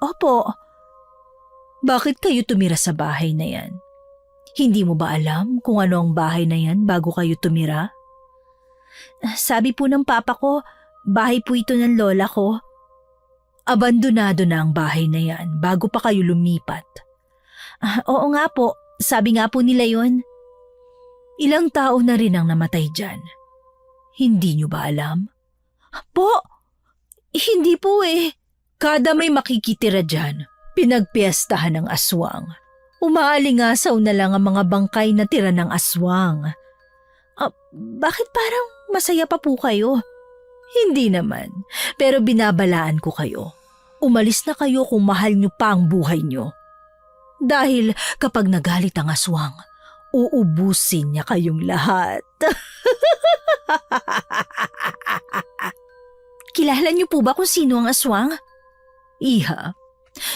Opo. Bakit kayo tumira sa bahay na yan? Hindi mo ba alam kung ano ang bahay na yan bago kayo tumira? Sabi po ng papa ko, bahay po ito ng lola ko. Abandonado na ang bahay na yan bago pa kayo lumipat. Oo nga po, sabi nga po nila yon. Ilang tao na rin ang namatay dyan. Hindi nyo ba alam? Po, hindi po eh. Kada may makikitira dyan, pinagpiestahan ng aswang. Umaalingasaw na lang ang mga bangkay na tira ng aswang. Bakit parang masaya pa po kayo? Hindi naman, pero binabalaan ko kayo. Umalis na kayo kung mahal nyo pa ang buhay nyo. Dahil kapag nagalit ang aswang, uubusin niya kayong lahat. Kilala niyo po ba kung sino ang aswang? Iha,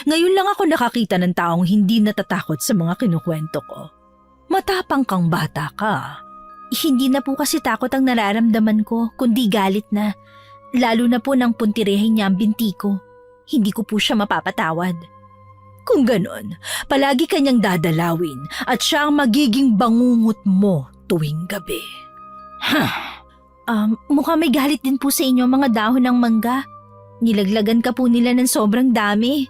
ngayon lang ako nakakita ng taong hindi natatakot sa mga kinukwento ko. Matapang kang bata ka. Hindi na po kasi takot ang nararamdaman ko, kundi galit na. Lalo na po nang puntirehin niya ang binti ko. Hindi ko po siya mapapatawad. Kung ganon, palagi kanyang dadalawin at siya ang magiging bangungot mo tuwing gabi. Mukhang may galit din po sa inyo mga dahon ng mangga. Nilaglagan ka po nila ng sobrang dami.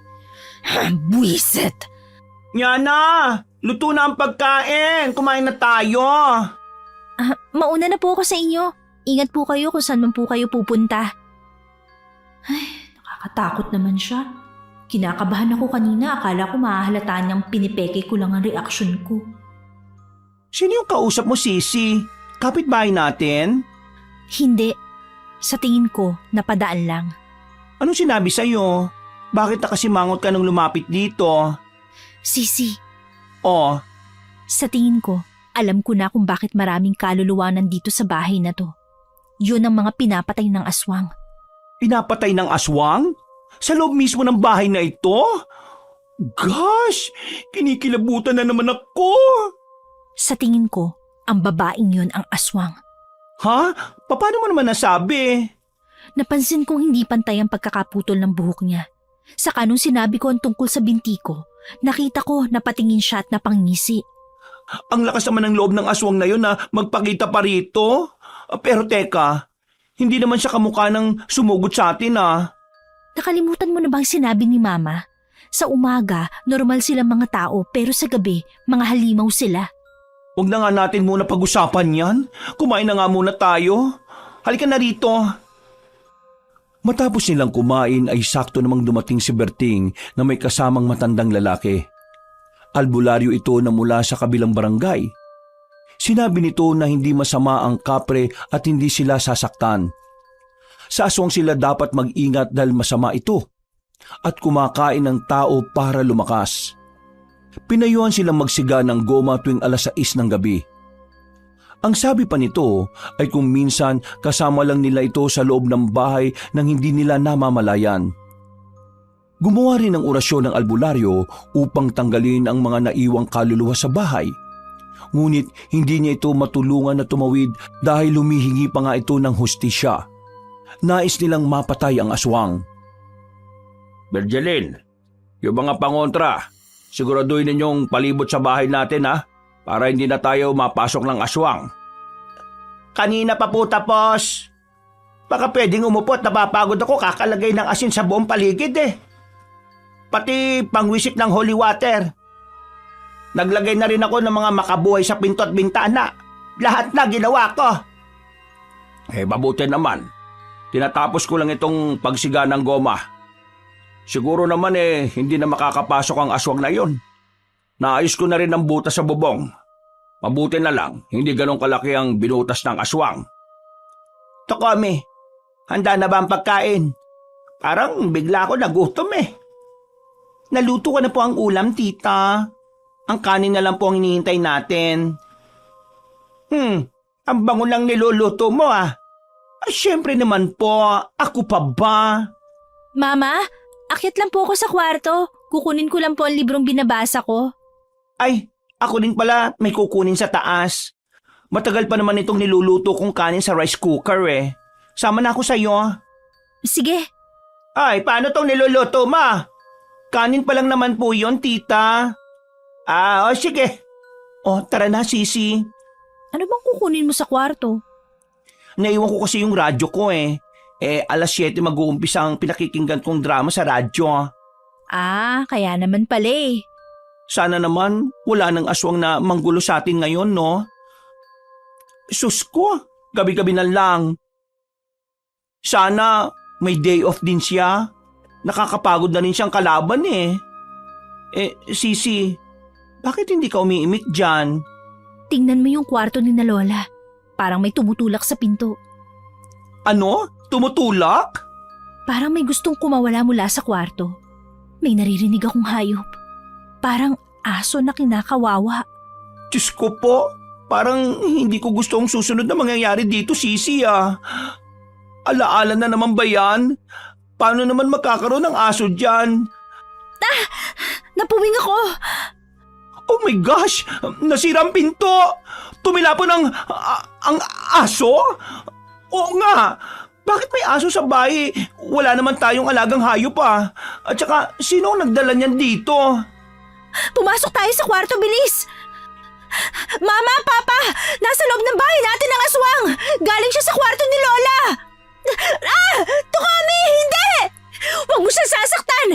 Buwiset! Yana! Luto na ang pagkain! Kumain na tayo! Mauna na po ako sa inyo. Ingat po kayo kung saan man po kayo pupunta. Ay, nakakatakot naman siya. Kinakabahan ako kanina. Akala ko mahahalata niyang pinipeke ko lang ang reaksyon ko. Sino yung kausap mo, Sisi? Kapitbahay natin? Hindi. Sa tingin ko, napadaan lang. Anong sinabi sa'yo? Bakit nakasimangot ka nung lumapit dito? Sisi, Oh, sa tingin ko, alam ko na kung bakit maraming kaluluwa nandito sa bahay na to. Yun ang mga pinapatay ng aswang. pinapatay ng aswang? Sa loob mismo ng bahay na ito? Gosh! Kinikilabutan na naman ako! Sa tingin ko, ang babaeng yun ang aswang. Ha? Paano mo naman nasabi? Napansin kong hindi pantay ang pagkakaputol ng buhok niya. Saka nung sinabi ko ang tungkol sa binti ko, nakita ko na patingin siya at napangisi. Ang lakas naman ng loob ng aswang na yun na magpakita pa rito. Pero teka, hindi naman siya kamukha ng sumugod sa atin Nakalimutan mo na bang sinabi ni Mama? Sa umaga, normal silang mga tao pero sa gabi, mga halimaw sila. Huwag na nga natin muna pag-usapan yan. Kumain na nga muna tayo. Halika na rito. Matapos nilang kumain ay sakto namang dumating si Berting na may kasamang matandang lalaki. Albularyo ito na mula sa kabilang barangay. Sinabi nito na hindi masama ang kapre at hindi sila sasaktan. Sa aswang sila dapat mag-ingat dahil masama ito at kumakain ng tao para lumakas. Pinayuhan silang magsiga ng goma tuwing 6:00 ng gabi. Ang sabi pa nito ay kung minsan kasama lang nila ito sa loob ng bahay nang hindi nila namamalayan. Gumawa rin ng orasyon ng albularyo upang tanggalin ang mga naiwang kaluluwa sa bahay. Ngunit hindi niya ito matulungan na tumawid dahil humihingi pa nga ito ng hustisya. Nais nilang mapatay ang aswang. Bergelin, yung mga pangontra, siguraduhin ninyong palibot sa bahay natin para hindi na tayo mapasok ng aswang. Kanina pa po tapos. Baka pwedeng umupot, napapagod ako kakalagay ng asin sa buong paligid Pati pangwisik ng holy water. Naglagay na rin ako ng mga makabuhay sa pinto at bintana. Lahat na ginawa ko. Mabuti naman. Tinatapos ko lang itong pagsiga ng goma. Siguro naman hindi na makakapasok ang aswang na yon. Naayos ko na rin ang butas sa bubong. Mabuti na lang, hindi ganong kalaki ang binutas ng aswang. Tokomi, handa na ba ang pagkain? Parang bigla ako nagutom Naluto ko na po ang ulam, tita. Ang kanin na lang po ang hinihintay natin. Ang bango lang niluluto mo Siyempre naman po, ako pa ba? Mama, akyat lang po ako sa kwarto. Kukunin ko lang po ang librong binabasa ko. Ay, ako din pala may kukunin sa taas. Matagal pa naman itong niluluto kong kanin sa rice cooker Sama na ako sa iyo. Sige. Ay, paano tong niluluto, ma? Kanin pa lang naman po yon, tita. Sige. Tara na, Sisi. Ano bang kukunin mo sa kwarto? Naiwan ko kasi yung radyo ko 7:00 mag-uumpisa ang pinakikinggan kong drama sa radyo. Kaya naman pala Sana naman wala nang aswang na manggulo sa atin ngayon, no? Sus ko, gabi-gabi na lang. Sana may day off din siya. Nakakapagod na rin siyang kalaban Sisi, bakit hindi ka umiimik dyan? Tingnan mo yung kwarto ni na Lola. Parang may tumutulak sa pinto. Ano? Tumutulak? Parang may gustong kumawala mula sa kwarto. May naririnig akong hayop. Parang aso na kinakawawa. Diyos ko po, parang hindi ko gustong susunod na mangyayari dito, Sisi Alaala na naman ba yan? Paano naman magkakaroon ng aso dyan? Napuwing ako! Oh my gosh! Nasira ang pinto! Tumilapon ang aso? Oo nga! Bakit may aso sa bahay? Wala naman tayong alagang hayop At saka, sino ang nagdala niyan dito? Pumasok tayo sa kwarto, bilis! Mama, Papa! Nasa loob ng bahay natin ang aswang! Galing siya sa kwarto ni Lola! Tukami! Hindi! Huwag mo siya sasaktan!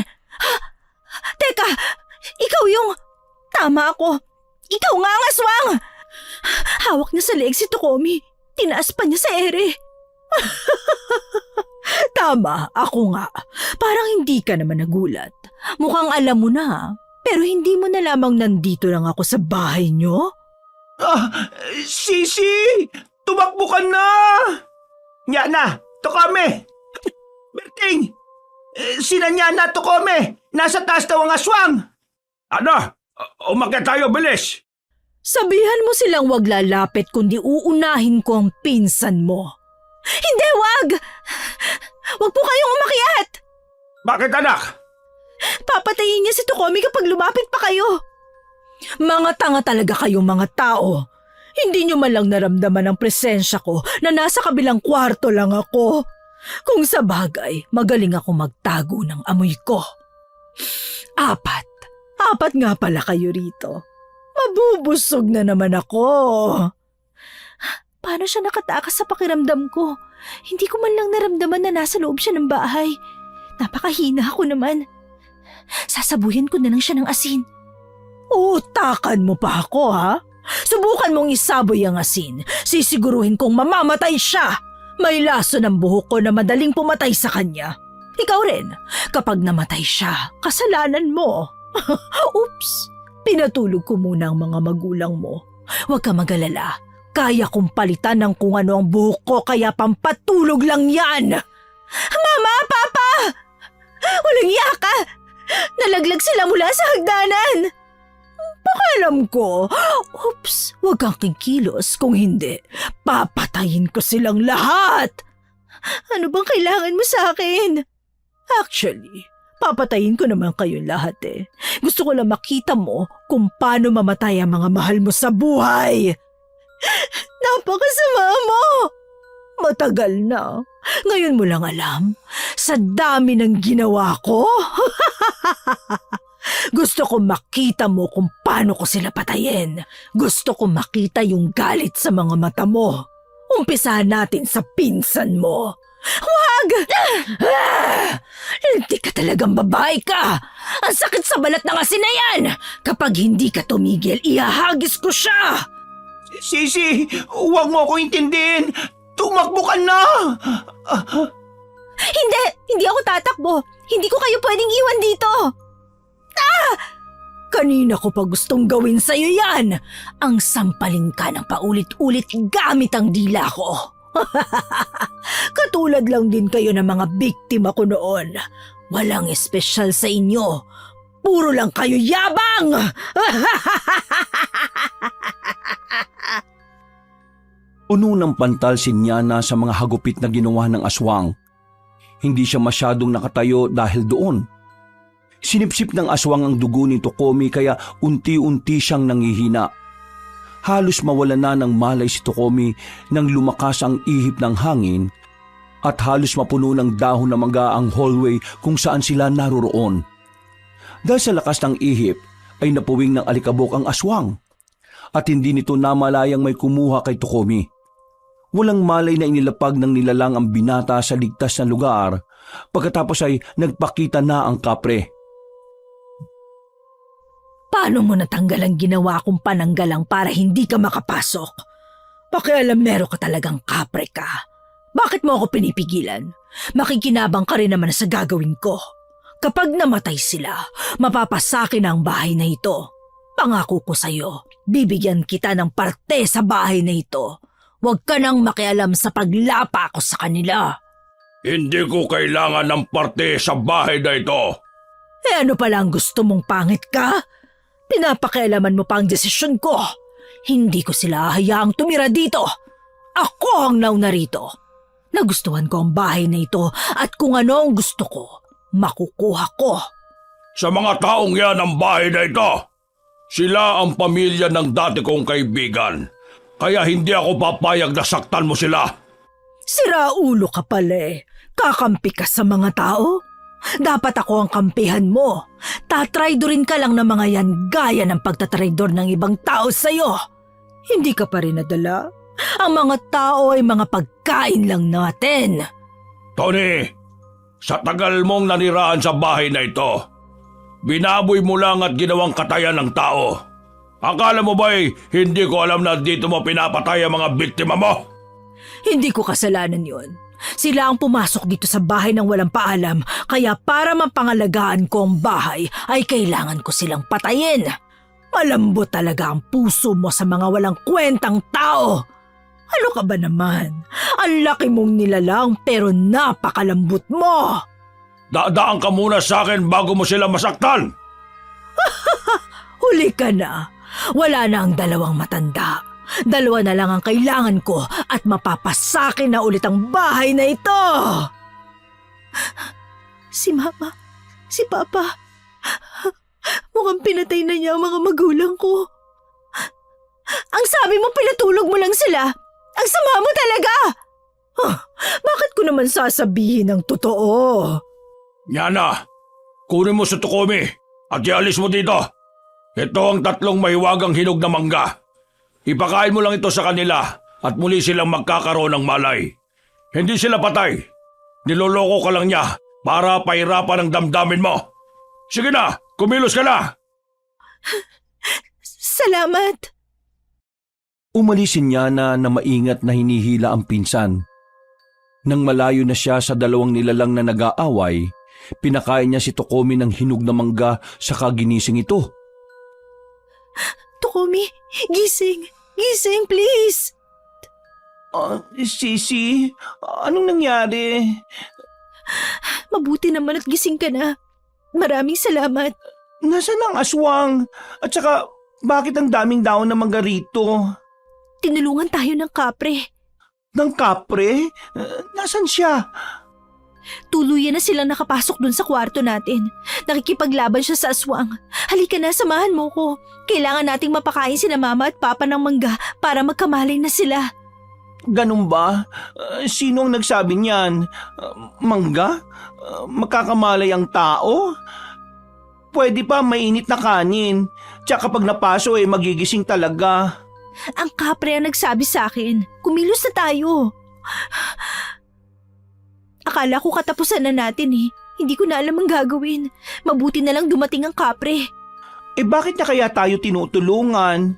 Teka! Ikaw yung... Tama ako! Ikaw nga ang aswang! Hawak niya sa leeg si Tokomi. Tinaas pa niya sa ere. Tama, ako nga. Parang hindi ka naman nagulat. Mukhang alam mo na. Pero hindi mo na lamang nandito lang ako sa bahay niyo? Sisi! Tumakbo ka na! Nyana! Tokome! Berting! Sina Nyana, Tokome! Nasa taas daw ang aswang! Ano? Umakyat tayo, bilis! Sabihan mo silang wag lalapit kundi uunahin ko ang pinsan mo. Hindi, wag! Wag po kayong umakyat! Bakit, anak? Papatayin niya si Tokomi kapag lumapit pa kayo. Mga tanga talaga kayong mga tao. Hindi niyo man lang naramdaman ang presensya ko na nasa kabilang kwarto lang ako. Kung sa bagay, magaling ako magtago ng amoy ko. Apat nga pala kayo rito. Mabubusog na naman ako. Paano siya nakatakas sa pakiramdam ko? Hindi ko man lang naramdaman na nasa loob siya ng bahay. Napakahina ako naman. Sasabuyan ko na lang siya ng asin. Utakan mo pa ako, ha? Subukan mong isaboy ang asin. Sisiguruhin kong mamamatay siya. May laso ng buhok ko na madaling pumatay sa kanya. Ikaw rin, kapag namatay siya, kasalanan mo. Oops, pinatulog ko muna ang mga magulang mo. Huwag ka magalala. Kaya kong palitan ng kung ano ang buhok ko kaya pampatulog lang yan. Mama, Papa! Walang iya ka! Nalaglag sila mula sa hagdanan. Pakialam ko. Oops, huwag kang kikilos. Kung hindi, papatayin ko silang lahat. Ano bang kailangan mo sa akin? Actually, papatayin ko naman kayong lahat Gusto ko lang makita mo kung paano mamatay ang mga mahal mo sa buhay. Napakasama mo! Matagal na. Ngayon mo lang alam, sa dami ng ginawa ko. Gusto ko makita mo kung paano ko sila patayin. Gusto ko makita yung galit sa mga mata mo. Umpisahan natin sa pinsan mo. Huwag! Hindi ka talagang babae ka! Ang sakit sa balat ng asin na yan! Kapag hindi ka tumigil, ihahagis ko siya! Sisi, huwag mo ako intindihin. Tumakbo ka na! Hindi ako tatakbo. Hindi ko kayo pwedeng iwan dito. Kanina ko pa gustong gawin sa'yo yan. Ang sampaling ka ng paulit-ulit gamit ang dila ko. Katulad lang din kayo ng mga biktima ko noon. Walang espesyal sa inyo. Puro lang kayo yabang! Puno ng pantal si Nyana sa mga hagupit na ginawa ng aswang. Hindi siya masyadong nakatayo dahil doon. Sinipsip ng aswang ang dugo ni Tokomi kaya unti-unti siyang nangihina. Halos mawala na ng malay si Tokomi nang lumakas ang ihip ng hangin at halos mapuno ng dahon na mangga ang hallway kung saan sila naroroon. Dahil sa lakas ng ihip ay napuwing ng alikabok ang aswang at hindi nito namalayang may kumuha kay Tokomi. Walang malay na inilapag ng nilalang ang binata sa ligtas na lugar pagkatapos ay nagpakita na ang kapre. Paano mo natanggal ang ginawa kong pananggalang para hindi ka makapasok? Pakialamero ka talagang kapre ka. Bakit mo ako pinipigilan? Makikinabang ka rin naman sa gagawin ko. Kapag namatay sila, mapapasakin ang bahay na ito. Pangako ko sa'yo, bibigyan kita ng parte sa bahay na ito. Huwag ka nang makialam sa paglapa ko sa kanila. Hindi ko kailangan ng parte sa bahay na ito. Ano pala ang gusto mong pangit ka? Pinapakialaman mo pa ang desisyon ko. Hindi ko sila hayaang tumira dito. Ako ang nauna rito. Nagustuhan ko ang bahay na ito at kung ano ang gusto ko, makukuha ko. Sa mga taong yan ang bahay na ito, sila ang pamilya ng dati kong kaibigan. Kaya hindi ako papayag na saktan mo sila. Sira ulo ka pala eh. Kakampi ka sa mga tao? Dapat ako ang kampihan mo. Tatraidorin ka lang ng mga yan gaya ng pagtatraidor ng ibang tao sa'yo. Hindi ka pa rin nadala. Ang mga tao ay mga pagkain lang natin. Tony, sa tagal mong naniraan sa bahay na ito, binaboy mo lang at ginawang katayan ng tao. Akala mo ba'y hindi ko alam na dito mo pinapatay ang mga biktima mo? Hindi ko kasalanan yun. Sila ang pumasok dito sa bahay ng walang paalam, kaya para mapangalagaan ko ang bahay ay kailangan ko silang patayin. Malambot talaga ang puso mo sa mga walang kwentang tao. Ano ka ba naman? Ang laki mong nilalang pero napakalambot mo. Dadaan ka muna sa akin bago mo sila masaktan. Huli ka na. Wala na ang dalawang matanda. Dalawa na lang ang kailangan ko at mapapasakin na ulit ang bahay na ito. Si Mama, si Papa, mukhang pinatay na niya ang mga magulang ko. Ang sabi mo pinatulog mo lang sila. Ang sama mo talaga. Bakit ko naman sasabihin ang totoo? Yana, kunin mo sa Tukomi at ialis mo dito. Ito ang 3 mahiwagang hinog na mangga. Ipakain mo lang ito sa kanila at muli silang magkakaroon ng malay. Hindi sila patay. Niloloko ka lang niya para pahirapan ang damdamin mo. Sige na, kumilos ka na. Salamat. Umalis si Nyana na maingat na hinihila ang pinsan. Nang malayo na siya sa 2 nilalang na nag-aaway, pinakain niya si Tokomi ng hinog na mangga sa kaginising ito. Tokomi, gising. Gising, please. Sisi, anong nangyari? Mabuti naman at gising ka na. Maraming salamat. Nasaan ang aswang? At saka, bakit ang daming daon na mangga rito? Tinulungan tayo ng kapre. Ng kapre? Nasaan siya? Tuluyan na silang nakapasok dun sa kwarto natin. Nakikipaglaban siya sa aswang. Halika na, samahan mo ko. Kailangan nating mapakain sina Mama at Papa ng mangga para magkamalay na sila. Ganun ba? Sino ang nagsabi niyan? Mangga? Makakamalay ang tao? Pwede pa mainit na kanin. Tsaka kapag napaso magigising talaga. Ang kapre ang nagsabi sa akin. Kumilos na tayo. Akala ko katapusan na natin eh. Hindi ko na alam ang gagawin. Mabuti na lang dumating ang kapre. Bakit na kaya tayo tinutulungan?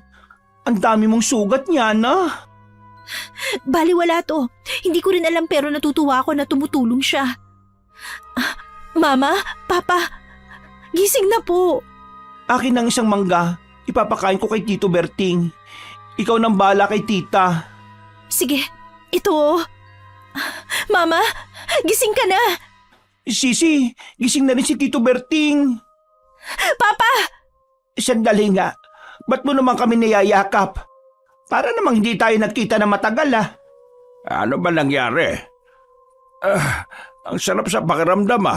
Ang dami mong sugat niya na. Baliwala to. Hindi ko rin alam pero natutuwa ako na tumutulong siya. Mama, Papa, gising na po. Akin ang isang mangga. Ipapakain ko kay Tito Berting. Ikaw nang bala kay Tita. Sige, ito. Mama, gising ka na. Sisi, gising na rin si Tito Berting. Papa! Sandali nga. Ba't mo naman kami niyayakap? Para namang hindi tayo nagkita na matagal Ano ba nangyari? Ang sarap sa pakiramdam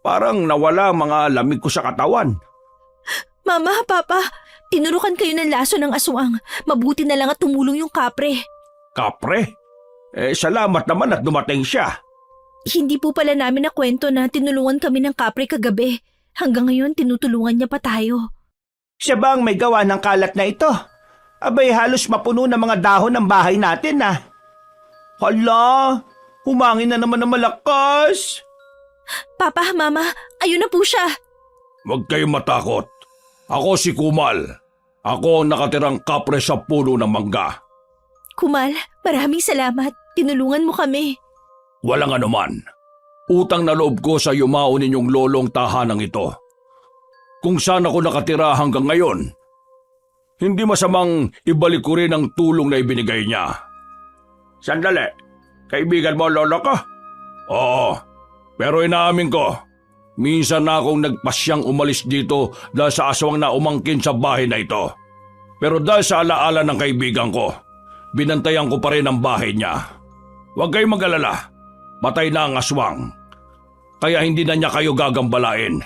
Parang nawala ang mga lamig ko sa katawan. Mama, Papa, tinurukan kayo ng laso ng aswang. Mabuti na lang at tumulong yung kapre. Kapre? Salamat naman at dumating siya. Hindi po pala namin nakwento na tinulungan kami ng kapre kagabi. Hanggang ngayon tinutulungan niya pa tayo. Siya ba ang may gawa ng kalat na ito? Abay, halos mapuno ng mga dahon ng bahay natin Hala, humangin na naman ng malakas. Papa, Mama, ayun na po siya. Huwag kayong matakot. Ako si Kumal. Ako ang nakatirang kapre sa puno ng mangga. Kumal, maraming salamat. Tinulungan mo kami. Walang anuman. Utang na loob ko sa yumao ninyong lolong tahanang ito. Kung saan ako nakatira hanggang ngayon, hindi masamang ibalik ko rin ang tulong na ibinigay niya. Sandali, kaibigan mo lolo ko? Oo, pero inaamin ko, minsan na akong nagpasyang umalis dito dahil sa aswang na umangkin sa bahay na ito. Pero dahil sa alaala ng kaibigan ko, binantayan ko pa rin ang bahay niya. Huwag kayong mag-alala, patay na ang aswang. Kaya hindi na niya kayo gagambalain.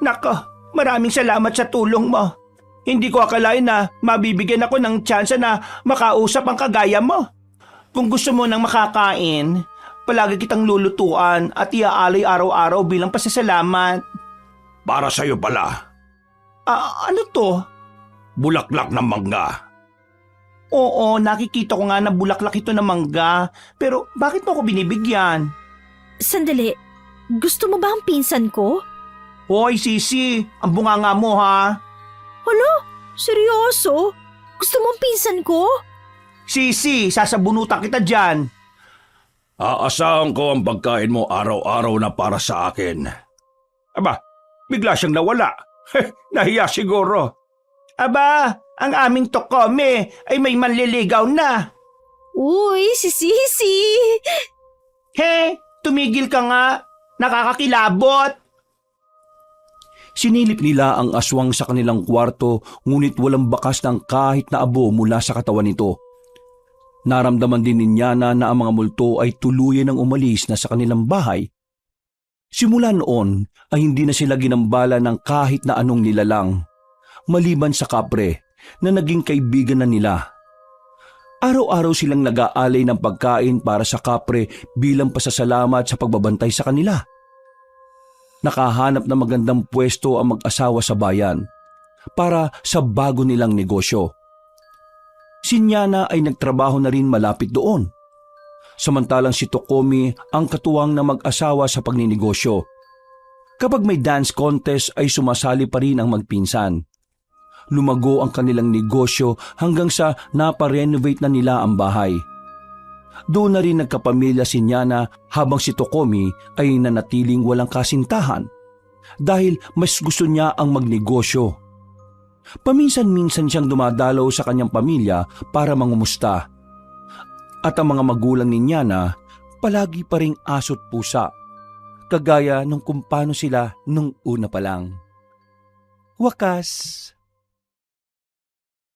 Nako, maraming salamat sa tulong mo. Hindi ko akalain na mabibigyan ako ng tsansa na makausap ang kagaya mo. Kung gusto mo ng makakain, palagi kitang lulutuan at iaalay araw-araw bilang pasasalamat. Para sa'yo pala, Ano to? bulaklak ng mangga. Oo, nakikita ko nga na bulaklak ito ng mangga. Pero bakit mo ako binibigyan? Sandali, gusto mo ba ang pinsan ko? Hoy, Sisi, ang bunganga mo ha. Hala, seryoso? Gusto mo ang pinsan ko? Sisi, sasabunutan kita dyan. Aasahan ko ang pagkain mo araw-araw na para sa akin. Aba, bigla siyang nawala. Nahiya siguro. Aba, ang aming tokome ay may manliligaw na. Uy, si Sisi! He, tumigil ka nga. Nakakakilabot. Sinilip nila ang aswang sa kanilang kwarto ngunit walang bakas ng kahit na abo mula sa katawan nito. Naramdaman din ni Nyana na ang mga multo ay tuluyan ng umalis na sa kanilang bahay. Simula noon ay hindi na sila ginambala ng kahit na anong nilalang, maliban sa kapre na naging kaibigan na nila. Araw-araw silang nag-aalay ng pagkain para sa kapre bilang pasasalamat sa pagbabantay sa kanila. Nakahanap ng magandang pwesto ang mag-asawa sa bayan para sa bago nilang negosyo. Si Nyana ay nagtrabaho na rin malapit doon. Samantalang si Tokomi ang katuwang na mag-asawa sa pagninegosyo. Kapag may dance contest ay sumasali pa rin ang magpinsan. Lumago ang kanilang negosyo hanggang sa naparenovate na nila ang bahay. Doon na rin nagkapamilya si Nyana habang si Tokomi ay nanatiling walang kasintahan dahil mas gusto niya ang magnegosyo. Paminsan-minsan siyang dumadalaw sa kanyang pamilya para mangumusta. At ang mga magulang ni Nyana palagi pa ring aso't pusa, kagaya nung kung paano sila nung una pa lang. Wakas.